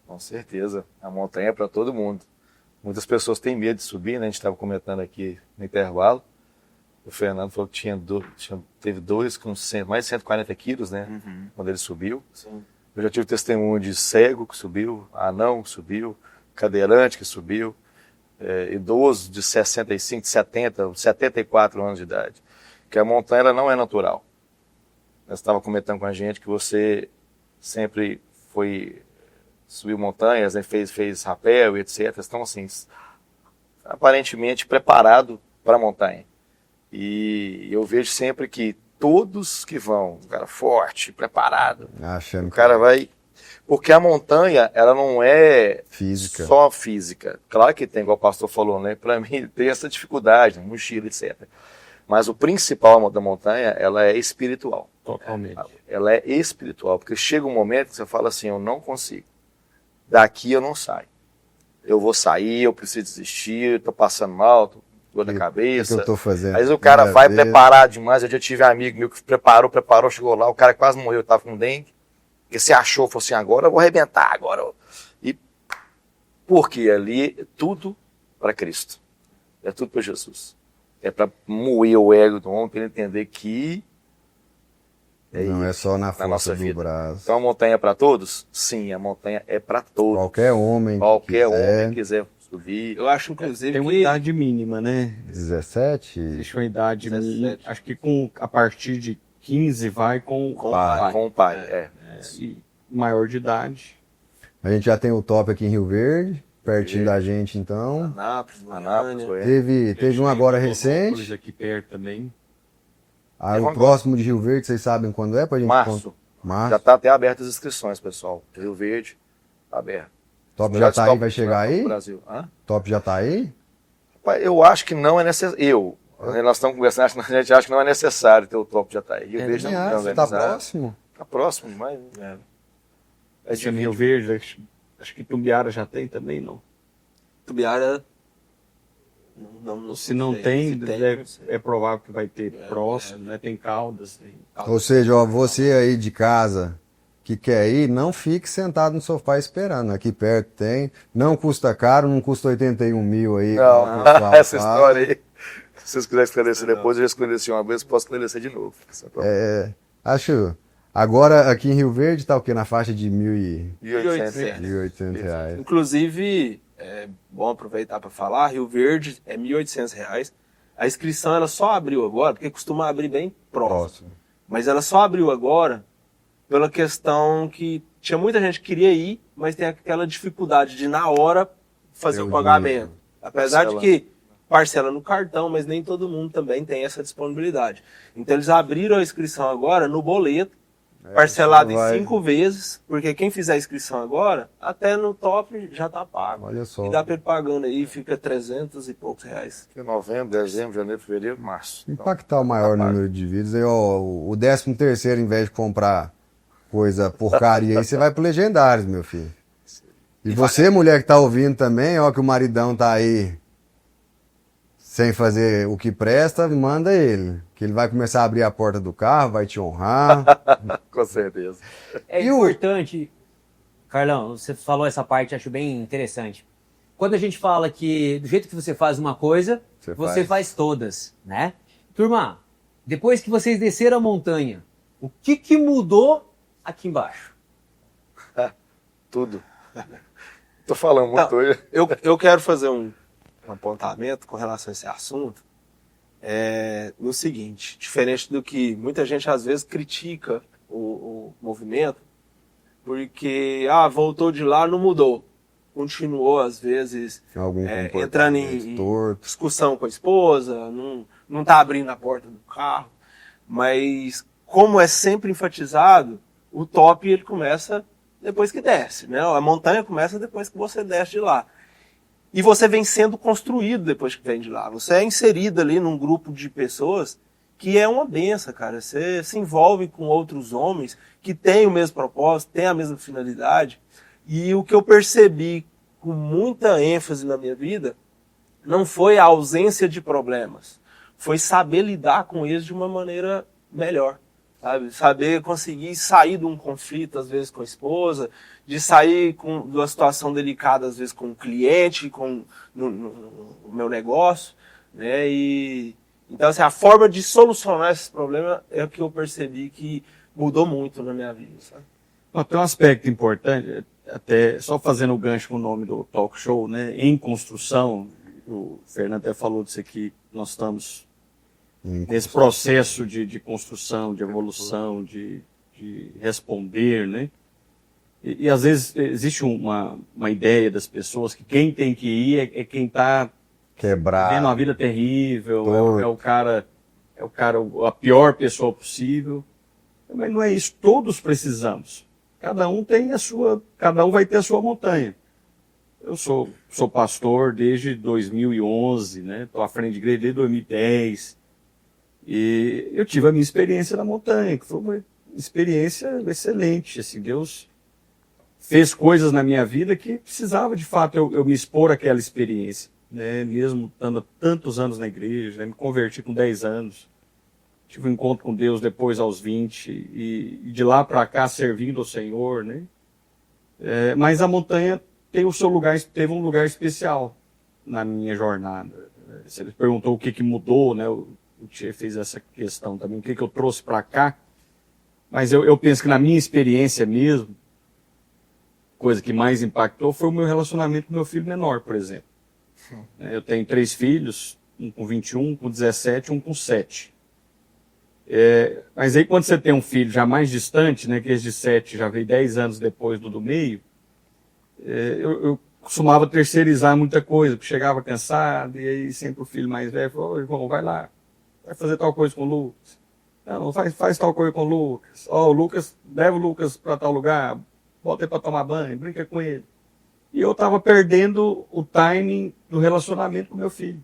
Com certeza, a montanha é para todo mundo. Muitas pessoas têm medo de subir, né? A gente estava comentando aqui no intervalo. O Fernando falou que teve dois com mais de 140 quilos, né? Quando ele subiu. Sim. Eu já tive testemunho de cego que subiu, anão que subiu, cadeirante que subiu, idoso de 65, de 70, 74 anos de idade. Que a montanha ela não é natural. Você estava comentando com a gente que você sempre subiu montanhas, né? fez rapel, etc. Estão assim, aparentemente preparado para a montanha. E eu vejo sempre que todos que vão, um cara forte, preparado, o cara vai... Porque a montanha, ela não é física. Só física. Claro que tem, igual o pastor falou, né? Para mim tem essa dificuldade, mochila, etc. Mas o principal da montanha, ela é espiritual. Totalmente. Ela é espiritual, porque chega um momento que você fala assim, eu não consigo. Daqui eu não saio. Eu vou sair, eu preciso desistir, estou passando mal, tô dor da cabeça. O que eu tô fazendo? Aí o cara vai preparar demais. Eu já tive um amigo meu que preparou, chegou lá, o cara quase morreu, tava com dengue. Porque você achou, falou assim, agora eu vou arrebentar, E porque ali tudo para Cristo. É tudo para Jesus. É para moer o ego do homem, para ele entender que Não é só na na força nossa do vida. braço. Então a montanha é para todos? Sim, a montanha é para todos. Qualquer homem Qualquer que quiser. homem quiser subir. Eu acho, inclusive, Tem uma que idade mínima, né? 17? Existe uma idade 17. mínima. Acho que a partir de 15 vai com o pai. Com o pai, é. E maior de idade. A gente já tem o top aqui em Rio Verde, pertinho da gente, então. Anápolis, Anápolis, Goiânia. Teve um agora recente. Florianópolis aqui perto também. O próximo de Rio Verde, vocês sabem quando é? Pra gente Março. Março. Já está até abertas as inscrições, pessoal. Rio Verde, tá aberto. Top já tá aí, vai chegar aí? Brasil. Hã? Top já tá aí? Rapaz, eu acho que não é necessário. Nós estamos conversando, a gente acha que não é necessário ter o top já está aí. Rio Verde não é Tá próximo? Tá próximo, mas... É Esse é Rio Verde, acho que Tumbiara já tem também, não? Tubiara. Não Se não sei, tem, se deve- é provável que vai ter próximo, né? Tem Caldas. Tem... Ou seja, ó, você aí de casa que quer ir, não fique sentado no sofá esperando. Aqui perto tem. Não custa caro, não custa 81 mil aí. Não, como o pessoal essa fala. história aí. Se vocês quiserem esclarecer depois, eu já esclareci uma vez, posso esclarecer de novo. Acho. Agora aqui em Rio Verde tá o quê? Na faixa de 1.800. 1.800 reais. Inclusive, é bom aproveitar para falar, Rio Verde é R$ 1.800. A inscrição ela só abriu agora, porque costuma abrir bem próximo. Mas ela só abriu agora pela questão que tinha muita gente que queria ir, mas tem aquela dificuldade de na hora fazer o pagamento. Apesar de que parcela no cartão, mas nem todo mundo também tem essa disponibilidade. Então eles abriram a inscrição agora no boleto, parcelado em 5 vezes, porque quem fizer a inscrição agora, até no top já tá pago. Olha só. E dá pra ele pagando aí, fica 300 e poucos reais. Novembro, dezembro, janeiro, fevereiro, março. Impactar o maior número de vidas. Aí, ó, o 13º, em vez de comprar coisa porcaria aí, você vai pro Legendários, meu filho. E você, mulher que tá ouvindo também, ó, que o maridão tá aí sem fazer o que presta, manda ele. Que ele vai começar a abrir a porta do carro, vai te honrar. Com certeza. É importante, Carlão, você falou essa parte, acho bem interessante. Quando a gente fala que do jeito que você faz uma coisa, você faz todas, né? Turma, depois que vocês desceram a montanha, o que mudou aqui embaixo? Tudo. Tô falando muito hoje. Eu quero fazer um apontamento com relação a esse assunto. No seguinte, diferente do que muita gente às vezes critica o movimento, porque voltou de lá, não mudou. Continuou às vezes entrando em discussão com a esposa, não tá abrindo a porta do carro, mas como é sempre enfatizado, o top ele começa depois que desce, né? A montanha começa depois que você desce de lá. E você vem sendo construído depois que vem de lá. Você é inserido ali num grupo de pessoas que é uma benção, cara. Você se envolve com outros homens que têm o mesmo propósito, têm a mesma finalidade. E o que eu percebi com muita ênfase na minha vida não foi a ausência de problemas. Foi saber lidar com eles de uma maneira melhor. Sabe? Saber conseguir sair de um conflito, às vezes, com a esposa, de sair de uma situação delicada, às vezes, com o cliente, no meu negócio, né? Então, assim, a forma de solucionar esses problemas é o que eu percebi que mudou muito na minha vida, sabe? Tem um aspecto importante, até só fazendo o gancho com o nome do talk show, né? Em construção, o Fernando até falou disso aqui, nós estamos nesse processo de construção, de evolução, de responder, né? E às vezes existe uma ideia das pessoas que quem tem que ir é quem está vivendo uma vida terrível, é o cara, a pior pessoa possível. Mas não é isso, todos precisamos. Cada um vai ter a sua montanha. Eu sou pastor desde 2011, né? Estou à frente de igreja desde 2010. E eu tive a minha experiência na montanha, que foi uma experiência excelente. Assim, Deus fez coisas na minha vida que precisava, de fato, eu me expor àquela experiência. Né? Mesmo estando tantos anos na igreja, né? Me converti com 10 anos. Tive um encontro com Deus depois aos 20, e de lá para cá servindo ao Senhor. Né? Mas a montanha teve um lugar especial na minha jornada. Você perguntou o que mudou, né? O Tchê fez essa questão também, o que eu trouxe para cá. Mas eu penso que na minha experiência mesmo, coisa que mais impactou foi o meu relacionamento com meu filho menor, por exemplo. Eu tenho 3 filhos, um com 21, um com 17, um com 7. Mas aí quando você tem um filho já mais distante, né, que esse de 7 já veio 10 anos depois do meio, eu costumava terceirizar muita coisa, porque chegava cansado, e aí sempre o filho mais velho falou: irmão, vai lá, vai fazer tal coisa com o Lucas. Não, faz tal coisa com o Lucas. O Lucas, leva o Lucas para tal lugar, bota ele para tomar banho, brinca com ele. E eu estava perdendo o timing do relacionamento com meu filho.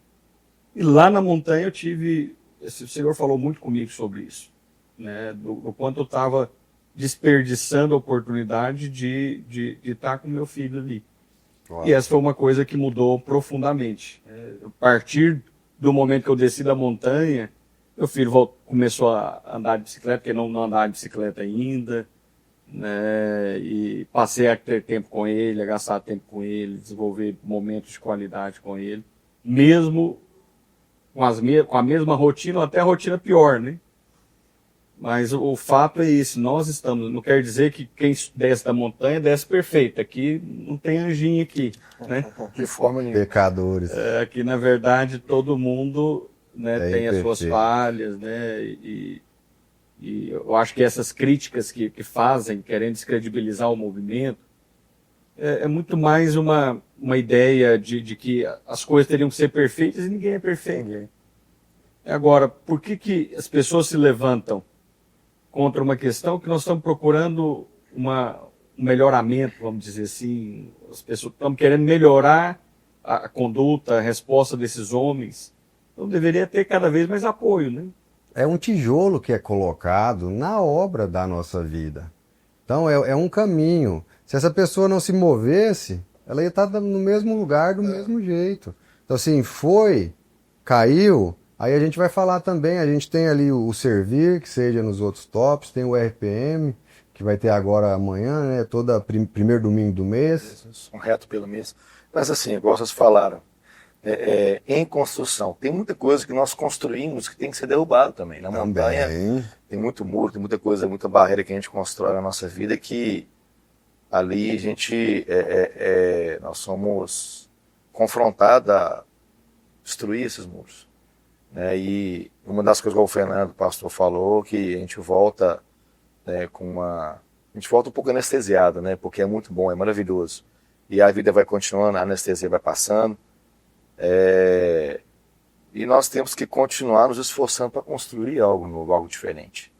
E lá na montanha eu tive, o Senhor falou muito comigo sobre isso, né, do quanto eu estava desperdiçando a oportunidade de estar com meu filho ali. Uau. E essa foi uma coisa que mudou profundamente. A partir do momento que eu desci da montanha, meu filho começou a andar de bicicleta, porque não andava de bicicleta ainda, né? E passei a ter tempo com ele, a gastar tempo com ele, desenvolver momentos de qualidade com ele, mesmo com a mesma rotina, ou até a rotina pior, né? Mas o fato é esse, nós estamos, não quer dizer que quem desce da montanha desce perfeito, aqui não tem anjinho aqui, né? De forma nenhuma. Pecadores. Aqui, na verdade, todo mundo, né, tem imperfeito. as suas falhas, né, e eu acho que essas críticas que fazem, querendo descredibilizar o movimento, é muito mais uma ideia de que as coisas teriam que ser perfeitas e ninguém é perfeito. Agora, por que as pessoas se levantam contra uma questão que nós estamos procurando um melhoramento, vamos dizer assim? As pessoas estão querendo melhorar a conduta, a resposta desses homens. Então deveria ter cada vez mais apoio, né? É um tijolo que é colocado na obra da nossa vida. Então é um caminho. Se essa pessoa não se movesse, ela ia estar no mesmo lugar, do mesmo jeito. Então assim, caiu, aí a gente vai falar também, a gente tem ali o Servir, que seja nos outros tops, tem o RPM, que vai ter agora amanhã, né, todo primeiro domingo do mês. Um reto pelo mês. Mas assim, igual vocês falaram, em construção, tem muita coisa que nós construímos que tem que ser derrubado também. Na montanha tem muito muro, tem muita coisa, muita barreira que a gente constrói na nossa vida que ali a gente, nós somos confrontados a destruir esses muros. E uma das coisas que o Fernando, o pastor, falou, que a gente volta a gente volta um pouco anestesiado, né? Porque é muito bom, é maravilhoso. E a vida vai continuando, a anestesia vai passando. E nós temos que continuar nos esforçando para construir algo novo, algo diferente.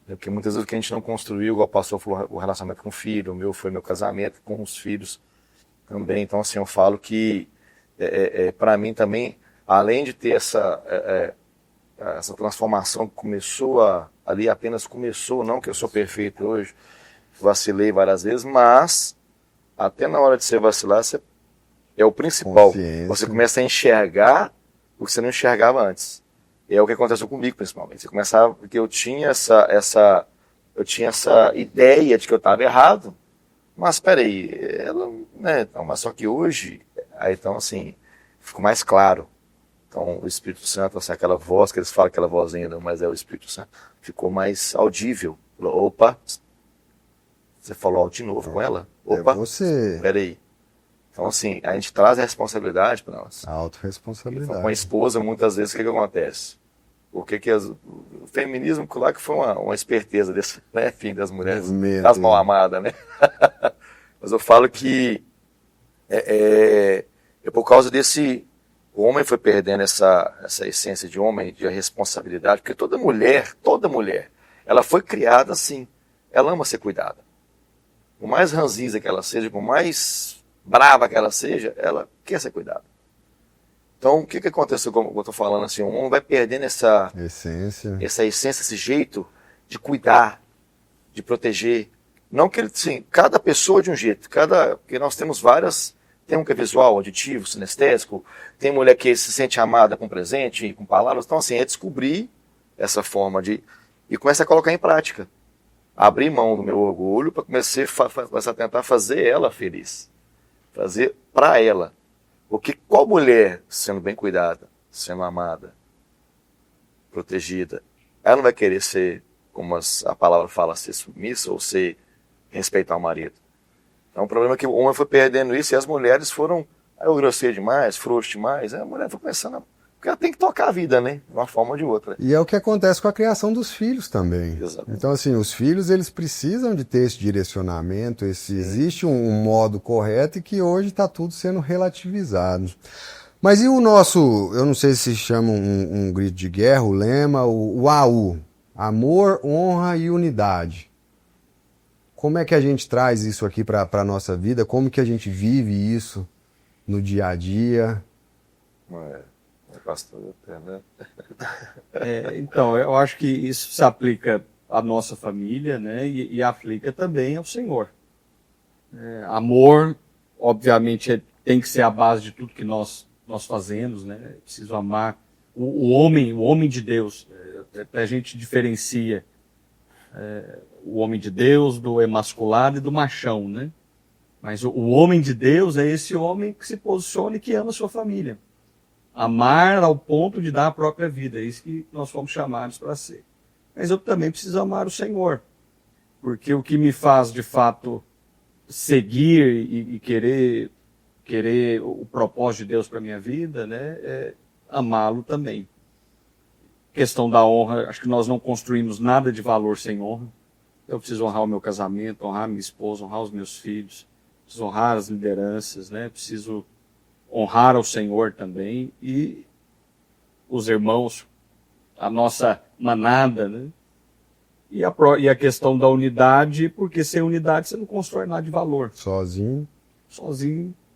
Porque muitas vezes o que a gente não construiu, igual o pastor falou, o relacionamento com o filho, o meu foi meu casamento com os filhos também. Então assim, eu falo que para mim também, além de ter essa transformação que começou ali, apenas começou, não que eu sou perfeito hoje, vacilei várias vezes, mas até na hora de você vacilar, é o principal. Consciência. Você começa a enxergar o que você não enxergava antes. É o que aconteceu comigo, principalmente. Você começava, porque eu tinha essa ideia de que eu estava errado, mas peraí, então, mas só que hoje, então assim, ficou mais claro. Então o Espírito Santo, assim, aquela voz que eles falam, aquela vozinha, não, mas é o Espírito Santo, ficou mais audível. Falou, opa, você falou de novo com ela? Opa, é você. Peraí. Então, assim, a gente traz a responsabilidade para nós. A autorresponsabilidade. Com a esposa, muitas vezes, o que acontece? O feminismo, claro que foi uma esperteza desse, né, fim das mulheres, das mal amadas, né? Mas eu falo que é por causa desse... O homem foi perdendo essa essência de homem, de responsabilidade, porque toda mulher, ela foi criada assim. Ela ama ser cuidada. Por mais ranzinza que ela seja, por mais brava que ela seja, ela quer ser cuidada. Então, o que aconteceu, como eu estou falando assim, o homem vai perdendo essa essência, esse jeito de cuidar, de proteger. Não que ele, sim, cada pessoa de um jeito, porque nós temos várias, tem um que é visual, auditivo, sinestésico, tem mulher que se sente amada com presente, com palavras, então assim, é descobrir essa forma e começar a colocar em prática. Abrir mão do meu orgulho para começar a tentar fazer ela feliz. Fazer para ela. Porque qual mulher, sendo bem cuidada, sendo amada, protegida, ela não vai querer ser como a palavra fala, ser submissa ou ser respeitar o marido. Então o problema é que o homem foi perdendo isso e as mulheres foram, eu grosseiro demais, frouxo demais, a mulher foi começando porque ela tem que tocar a vida, né? De uma forma ou de outra. E é o que acontece com a criação dos filhos também. Exatamente. Então, assim, os filhos, eles precisam de ter esse direcionamento, existe um modo correto e que hoje está tudo sendo relativizado. Mas e o nosso, eu não sei se chama um grito de guerra, o lema, o AU, amor, honra e unidade. Como é que a gente traz isso aqui para a nossa vida? Como que a gente vive isso no dia a dia? Então, eu acho que isso se aplica à nossa família, né? E aplica também ao Senhor. Amor, obviamente, tem que ser a base de tudo que nós fazemos, né? É preciso amar o homem de Deus. A gente diferencia o homem de Deus do emasculado e do machão, né? Mas o homem de Deus é esse homem que se posiciona e que ama a sua família. Amar ao ponto de dar a própria vida, é isso que nós fomos chamados para ser. Mas eu também preciso amar o Senhor, porque o que me faz, de fato, seguir e querer o propósito de Deus para a minha vida, né, é amá-lo também. Questão da honra, acho que nós não construímos nada de valor sem honra. Eu preciso honrar o meu casamento, honrar minha esposa, honrar os meus filhos, preciso honrar as lideranças, né, preciso honrar ao Senhor também e os irmãos, a nossa manada, né? E a questão da unidade, porque sem unidade você não constrói nada de valor. Sozinho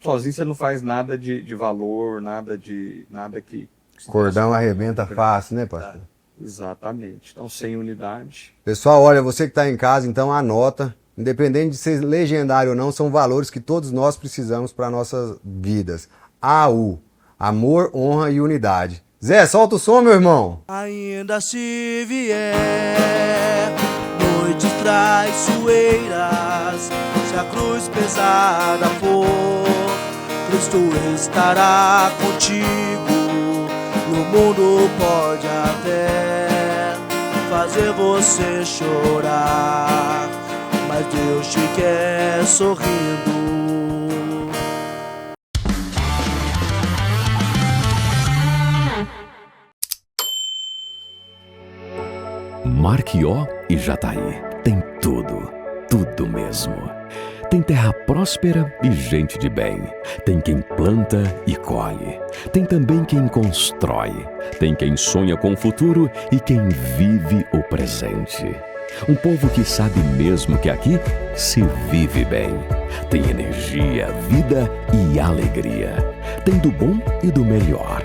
você não faz nada de valor, nada que... Cordão arrebenta fácil, né, pastor? Exatamente. Então, sem unidade... Pessoal, olha, você que está em casa, então anota. Independente de ser legendário ou não, são valores que todos nós precisamos para nossas vidas. AU, amor, honra e unidade. Zé, solta o som, meu irmão. Ainda se vier noites traiçoeiras, se a cruz pesada for, Cristo estará contigo. E o mundo pode até fazer você chorar, mas Deus te quer sorrindo. Marquió e Jataí tem tudo, tudo mesmo. Tem terra próspera e gente de bem. Tem quem planta e colhe. Tem também quem constrói. Tem quem sonha com o futuro e quem vive o presente. Um povo que sabe mesmo que aqui se vive bem. Tem energia, vida e alegria. Tem do bom e do melhor.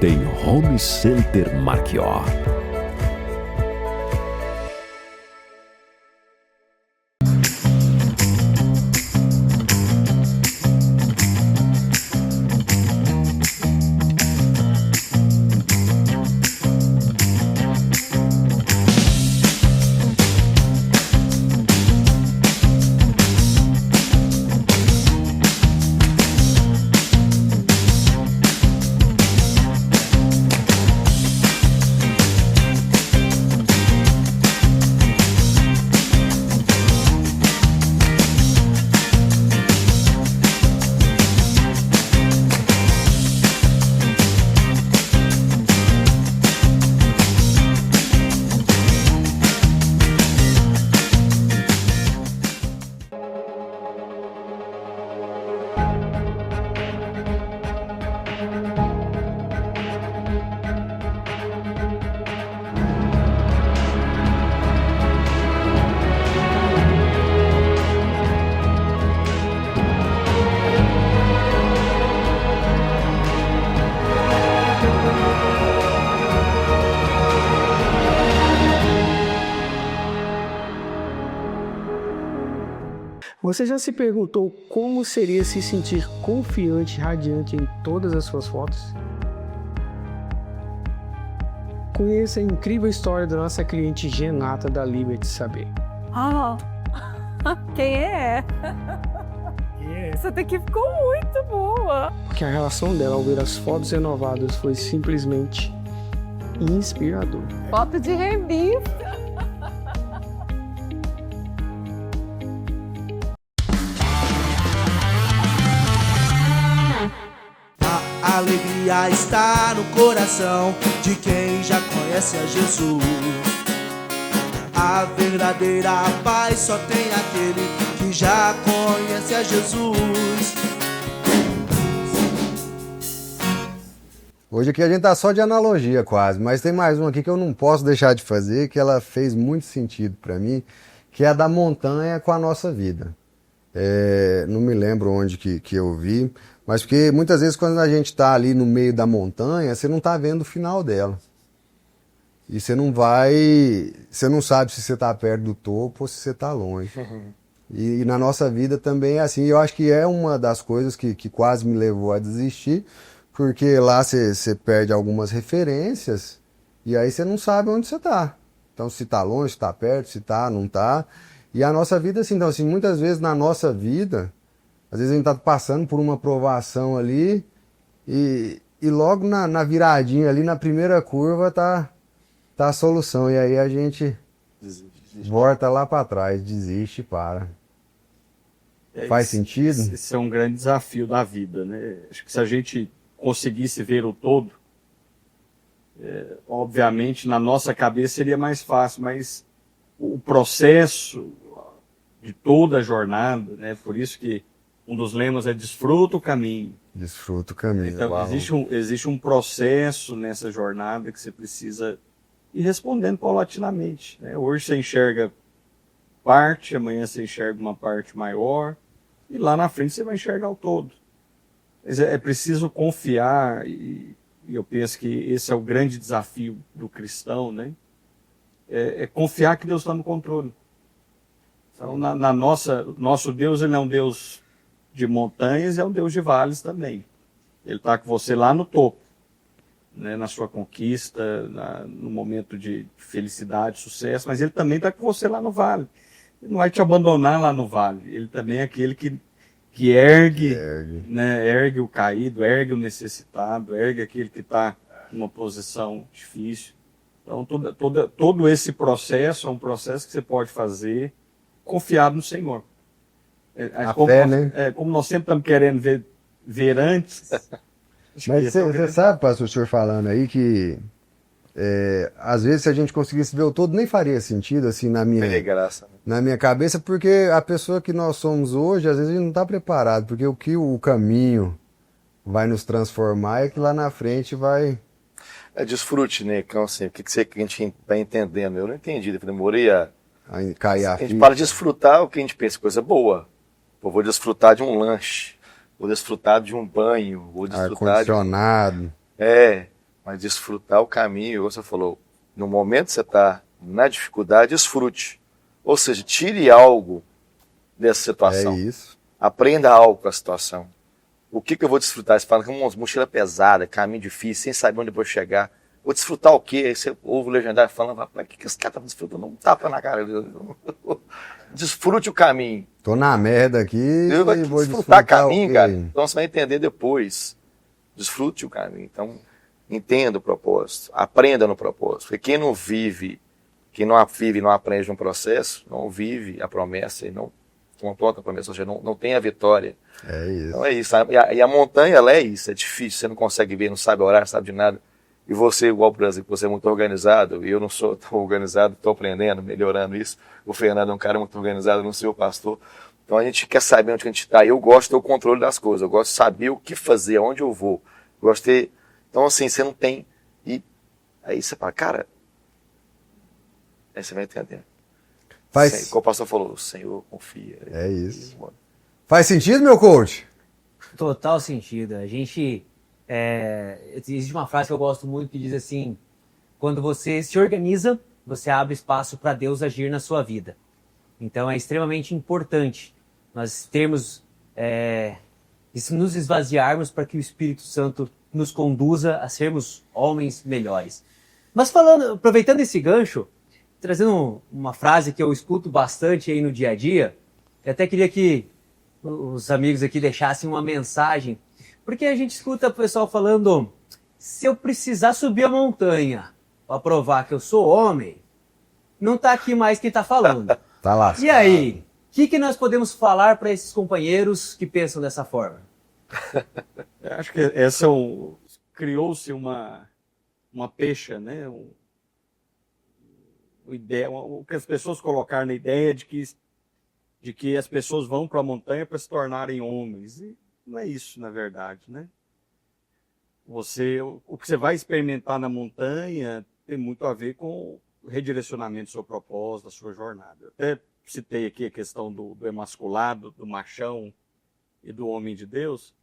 Tem Home Center Marquió. Você já se perguntou como seria se sentir confiante e radiante em todas as suas fotos? Conheça a incrível história da nossa cliente Renata da Liberty Saber. Quem é? Essa daqui ficou muito boa. Porque a relação dela ao ver as fotos renovadas foi simplesmente inspiradora. Foto de revista. alegria está no coração de quem já conhece a Jesus. A verdadeira paz só tem aquele que já conhece a Jesus. Hoje aqui a gente tá só de analogia quase, mas tem mais uma aqui que eu não posso deixar de fazer, que ela fez muito sentido para mim, que é a da montanha com a nossa vida. Não me lembro onde que eu vi, mas porque muitas vezes quando a gente está ali no meio da montanha, você não está vendo o final dela. E você não sabe se você está perto do topo ou se você está longe. E na nossa vida também é assim. Eu acho que é uma das coisas que quase me levou a desistir, porque lá você perde algumas referências e aí você não sabe onde você está. Então se está longe, se está perto, se está, não está. E a nossa vida assim, então assim, muitas vezes na nossa vida, às vezes a gente está passando por uma provação ali e logo na viradinha ali, na primeira curva, tá a solução. E aí a gente volta lá para trás, desiste e para. Faz sentido? Esse é um grande desafio da vida, né? Acho que se a gente conseguisse ver o todo, obviamente na nossa cabeça seria mais fácil, mas o processo de toda a jornada, né? Por isso que um dos lemas é desfruta o caminho. Desfruta o caminho. Então existe um processo nessa jornada que você precisa ir respondendo paulatinamente, né? Hoje você enxerga parte, amanhã você enxerga uma parte maior e lá na frente você vai enxergar o todo. Mas é preciso confiar e eu penso que esse é o grande desafio do cristão, né? É confiar que Deus está no controle. Então, nosso Deus, ele é um Deus de montanhas e é um Deus de vales também. Ele está com você lá no topo, né, na sua conquista, no momento de felicidade, sucesso, mas ele também está com você lá no vale. Ele não vai te abandonar lá no vale. Ele também é aquele que ergue, né, ergue o caído, ergue o necessitado, ergue aquele que está numa posição difícil. Então, todo esse processo é um processo que você pode fazer confiado no Senhor. Como nós sempre estamos querendo ver antes. Mas você sabe, pastor, o senhor falando aí que às vezes se a gente conseguisse ver o todo, nem faria sentido assim na minha cabeça, porque a pessoa que nós somos hoje, às vezes a gente não está preparado, porque o que o caminho vai nos transformar é que lá na frente vai... Desfrute, né? Então, assim, o que a gente está entendendo? Eu não entendi, eu demorei a cair a gente ficha. para de desfrutar o que a gente pensa, coisa boa. Eu vou desfrutar de um lanche, vou desfrutar de um banho, vou desfrutar ar-condicionado. Mas desfrutar o caminho, você falou, no momento que você está na dificuldade, desfrute. Ou seja, tire algo dessa situação. É isso. Aprenda algo com a situação. O que eu vou desfrutar? Você fala que uma mochila pesada, caminho difícil, sem saber onde eu vou chegar. Vou desfrutar o quê? Aí você ouve o legendário falando, o que esse cara tá desfrutando? Um tapa na cara dele. Desfrute o caminho. Tô na merda aqui eu vou desfrutar o caminho, cara. Então você vai entender depois. Desfrute o caminho. Então, entenda o propósito. Aprenda no propósito. Porque quem não vive e não aprende no processo, não vive a promessa e não completa a promessa, ou seja, não tem a vitória. É isso. Então é isso. E a montanha, ela é isso. É difícil. Você não consegue ver, não sabe orar, não sabe de nada. E você, igual por exemplo, você é muito organizado, e eu não sou tão organizado, estou aprendendo, melhorando isso. O Fernando é um cara muito organizado, não sei o pastor. Então a gente quer saber onde a gente está. Eu gosto de ter o controle das coisas, eu gosto de saber o que fazer, aonde eu vou. Eu gosto de ter... Então assim, você não tem... E aí você fala, cara... Aí você vai entender. Como o pastor falou, o Senhor confia. É isso. Faz sentido, meu coach? Total sentido. A gente... existe uma frase que eu gosto muito que diz assim: quando você se organiza, você abre espaço para Deus agir na sua vida. Então é extremamente importante nós termos nos esvaziarmos para que o Espírito Santo nos conduza a sermos homens melhores. Mas aproveitando esse gancho, trazendo uma frase que eu escuto bastante aí no dia a dia, eu até queria que os amigos aqui deixassem uma mensagem. Porque a gente escuta o pessoal falando, se eu precisar subir a montanha para provar que eu sou homem, não está aqui mais quem está falando. Tá lá. E aí, o que nós podemos falar para esses companheiros que pensam dessa forma? Acho que esse é criou-se uma pecha, né? O que as pessoas colocaram na ideia de que as pessoas vão para a montanha para se tornarem homens. E não é isso, na verdade, né? O que você vai experimentar na montanha tem muito a ver com o redirecionamento do seu propósito, da sua jornada. Eu até citei aqui a questão do emasculado, do machão e do homem de Deus,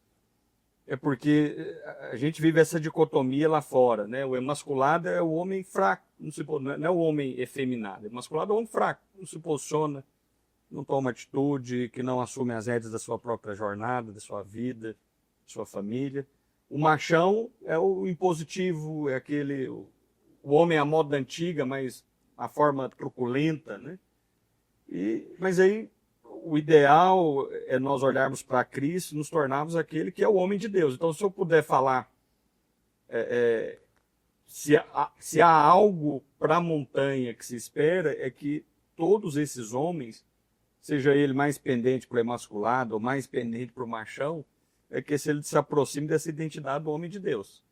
é porque a gente vive essa dicotomia lá fora, né? O emasculado é o homem fraco, não é o homem efeminado. O emasculado é o homem fraco, não se posiciona, não toma atitude, que não assume as rédeas da sua própria jornada, da sua vida, da sua família. O machão é o impositivo, é o homem à moda antiga, mas a forma truculenta, né? Mas aí o ideal é nós olharmos para Cristo e nos tornarmos aquele que é o homem de Deus. Então, se eu puder falar, se há algo para a montanha que se espera, é que todos esses homens, seja ele mais pendente para o emasculado ou mais pendente para o machão, é que ele se aproxime dessa identidade do homem de Deus.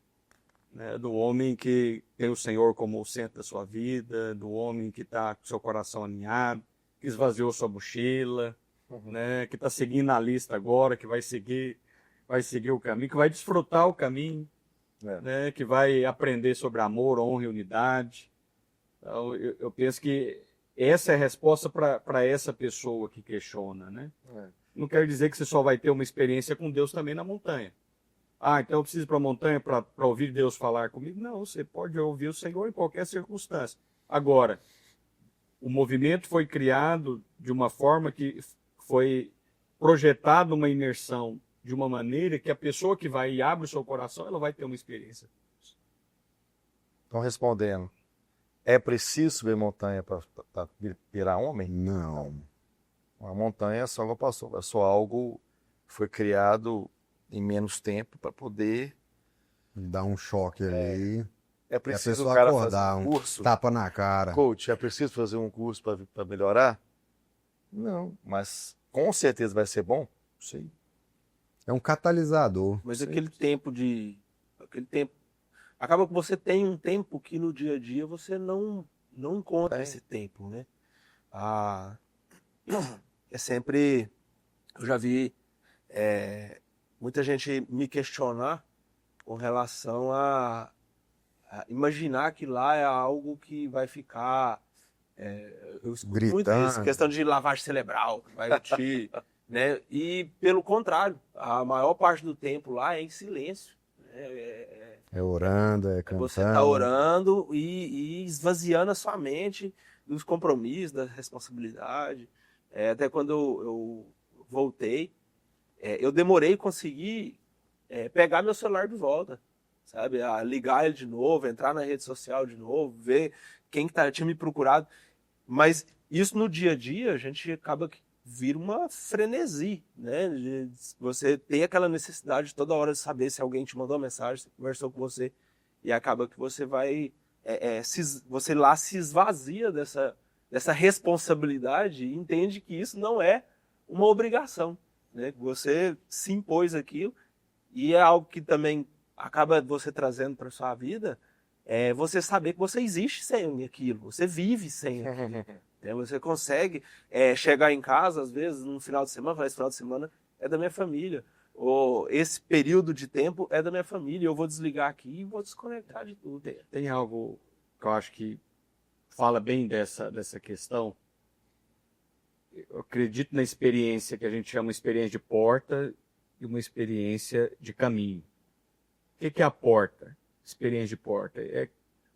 Né? Do homem que tem o Senhor como o centro da sua vida, do homem que está com seu coração alinhado, que esvaziou sua mochila, né? Que está seguindo a lista agora, que vai seguir o caminho, que vai desfrutar o caminho, né? Que vai aprender sobre amor, honra e unidade. Então, eu penso que essa é a resposta para essa pessoa que questiona, né? Não quer dizer que você só vai ter uma experiência com Deus também na montanha. Então eu preciso ir para a montanha para ouvir Deus falar comigo? Não, você pode ouvir o Senhor em qualquer circunstância. Agora, o movimento foi criado de uma forma que foi projetada uma imersão de uma maneira que a pessoa que vai e abre o seu coração, ela vai ter uma experiência. Então, respondendo, é preciso subir montanha para virar homem? Não. Uma montanha só não passou, é só algo que foi criado em menos tempo para poder dar um choque ali. É preciso o cara acordar, fazer um curso, tapa na cara. Coach, é preciso fazer um curso para melhorar? Não, mas com certeza vai ser bom. Sim. É um catalisador. Mas aquele tempo acaba que você tem um tempo que no dia a dia você não encontra esse tempo, né? É sempre, eu já vi muita gente me questionar com relação a imaginar que lá é algo que vai ficar, eu escuto muito isso, questão de lavagem cerebral, que vai te, né? E pelo contrário, a maior parte do tempo lá é em silêncio. É orando, é cantando. Você está orando e esvaziando a sua mente dos compromissos, da responsabilidade. Até quando eu voltei, eu demorei a conseguir pegar meu celular de volta, sabe? A ligar ele de novo, entrar na rede social de novo, ver quem tinha me procurado. Mas isso no dia a dia, a gente acaba que vira uma frenesi, né? Você tem aquela necessidade toda hora de saber se alguém te mandou uma mensagem, se conversou com você, e acaba que você vai... você lá se esvazia dessa responsabilidade e entende que isso não é uma obrigação, né? Você se impôs aquilo, e é algo que também acaba você trazendo para sua vida, você saber que você existe sem aquilo, você vive sem aquilo. Você consegue chegar em casa, às vezes, no final de semana, falar, esse final de semana é da minha família, ou esse período de tempo é da minha família, eu vou desligar aqui e vou desconectar de tudo. Tem algo que eu acho que fala bem dessa questão. Eu acredito na experiência que a gente chama de experiência de porta e uma experiência de caminho. O que é a porta? Experiência de porta.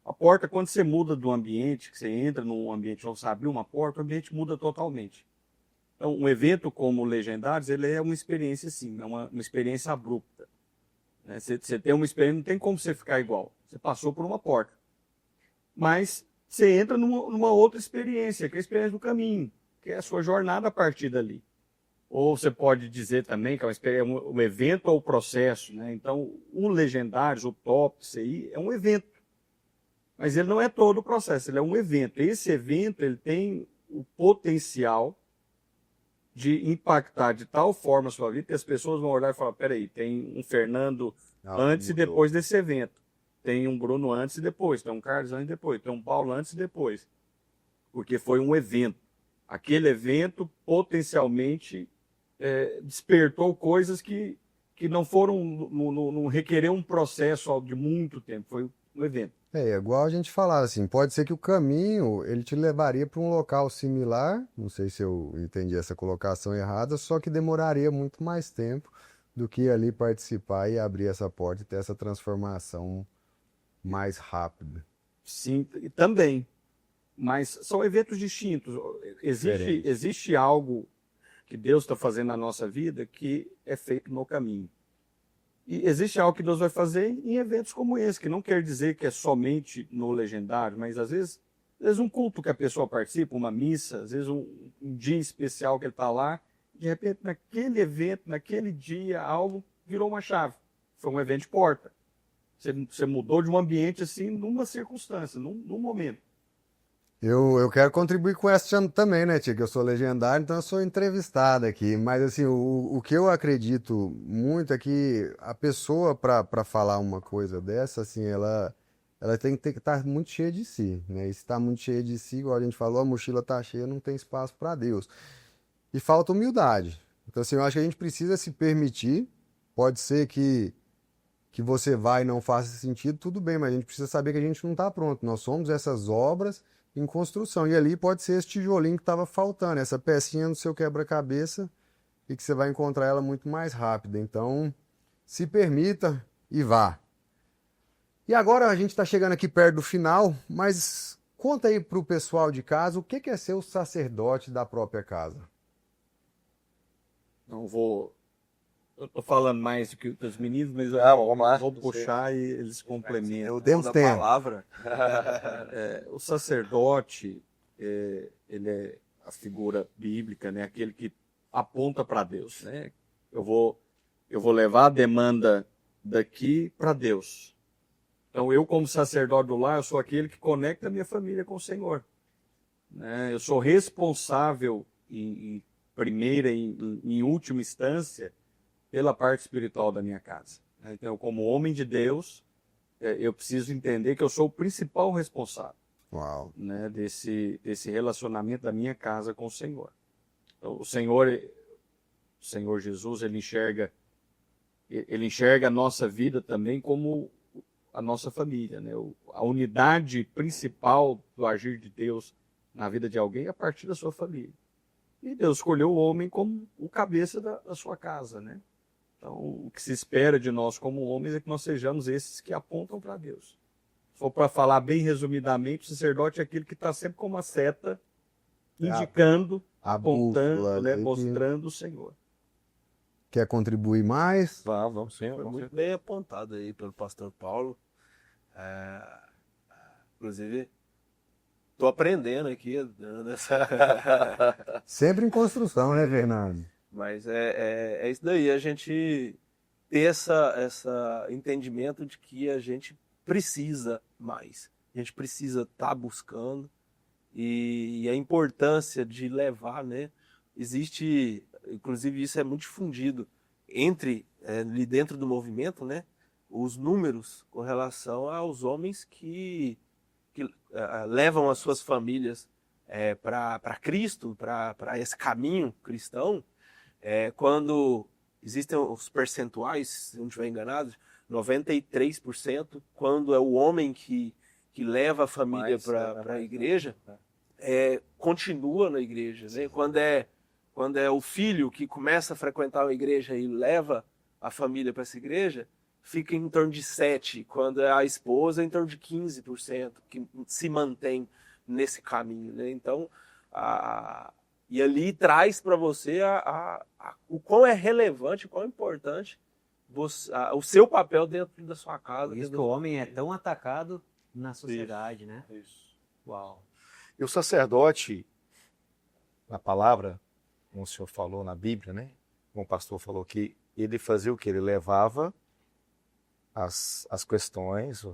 A porta, quando você muda do ambiente, que você entra num ambiente onde você abriu uma porta, o ambiente muda totalmente. Então, um evento como o Legendários, ele é uma experiência assim, é uma experiência abrupta. Né? Você tem uma experiência, não tem como você ficar igual. Você passou por uma porta. Mas você entra numa outra experiência, que é a experiência do caminho, que é a sua jornada a partir dali. Ou você pode dizer também que é um evento ou processo. Né? Então, o Legendários, o Top, isso aí, é um evento. Mas ele não é todo o processo, ele é um evento. Esse evento ele tem o potencial de impactar de tal forma a sua vida que as pessoas vão olhar e falar, peraí, tem um Fernando antes e mudou. depois desse evento. Tem um Bruno antes e depois, tem um Carlos antes e depois, tem um Paulo antes e depois. Porque foi um evento. Aquele evento potencialmente despertou coisas que não foram, não requereu um processo de muito tempo, foi um evento. É igual a gente falava assim, pode ser que o caminho ele te levaria para um local similar, não sei se eu entendi essa colocação errada, só que demoraria muito mais tempo do que ali participar e abrir essa porta e ter essa transformação mais rápida. Sim, e também. Mas são eventos distintos. Existe algo que Deus está fazendo na nossa vida que é feito no caminho. E existe algo que Deus vai fazer em eventos como esse, que não quer dizer que é somente no legendário, mas às vezes um culto que a pessoa participa, uma missa, às vezes um dia especial que ele está lá, de repente naquele evento, naquele dia, algo virou uma chave. Foi um evento de porta. Você mudou de um ambiente assim, numa circunstância, num momento. Eu quero contribuir com essa também, né, tia? Que eu sou legendário, então eu sou entrevistado aqui. Mas, assim, o que eu acredito muito é que a pessoa, para falar uma coisa dessa, assim, ela tem que estar muito cheia de si, né? E se está muito cheia de si, igual a gente falou, a mochila está cheia, não tem espaço para Deus. E falta humildade. Então, assim, eu acho que a gente precisa se permitir. Pode ser que você vai e não faça sentido, tudo bem, mas a gente precisa saber que a gente não está pronto. Nós somos essas obras em construção. E ali pode ser esse tijolinho que estava faltando, essa pecinha no seu quebra-cabeça e que você vai encontrar ela muito mais rápida. Então, se permita e vá. E agora a gente está chegando aqui perto do final, mas conta aí para o pessoal de casa o que é ser o sacerdote da própria casa. Eu tô falando mais do que os meninos, mas vamos lá. Vou puxar e eles complementam. Eu temos tempo. Palavra. O sacerdote, ele é a figura bíblica, né? Aquele que aponta para Deus, né? Eu vou levar a demanda daqui para Deus. Então, eu como sacerdote do lar, eu sou aquele que conecta a minha família com o Senhor, né? Eu sou responsável em primeira e em última instância pela parte espiritual da minha casa. Então, como homem de Deus, eu preciso entender que eu sou o principal responsável, Uau. né, desse relacionamento da minha casa com o Senhor. Então, o Senhor Jesus, ele enxerga a nossa vida também como a nossa família, né? A unidade principal do agir de Deus na vida de alguém é a partir da sua família. E Deus escolheu o homem como o cabeça da sua casa, né? Então, o que se espera de nós como homens é que nós sejamos esses que apontam para Deus. Se for para falar bem resumidamente, o sacerdote é aquele que está sempre com uma seta, indicando, apontando, bússola, né, mostrando o Senhor. Quer contribuir mais? Vamos sim. Foi muito bem apontado aí pelo pastor Paulo. Inclusive, estou aprendendo aqui. Sempre em construção, né, Fernando? Mas é isso daí, a gente ter essa entendimento de que a gente precisa mais. A gente precisa estar buscando e a importância de levar, né? Existe, inclusive isso é muito difundido ali dentro do movimento, né? Os números com relação aos homens que levam as suas famílias para Cristo, para esse caminho cristão. Quando existem os percentuais, se não estiver enganado, 93% quando é o homem que leva a família para a igreja, continua na igreja, né? Quando é o filho que começa a frequentar a igreja e leva a família para essa igreja, fica em torno de 7%, quando é a esposa, em torno de 15%, que se mantém nesse caminho, né? Então, e ali traz para você o quão é relevante, o quão é importante o seu papel dentro da sua casa. Por isso que o homem é tão atacado na sociedade, né? Isso. Uau. E o sacerdote, na palavra, como o senhor falou na Bíblia, né? Como o pastor falou que ele fazia o que? Ele levava as questões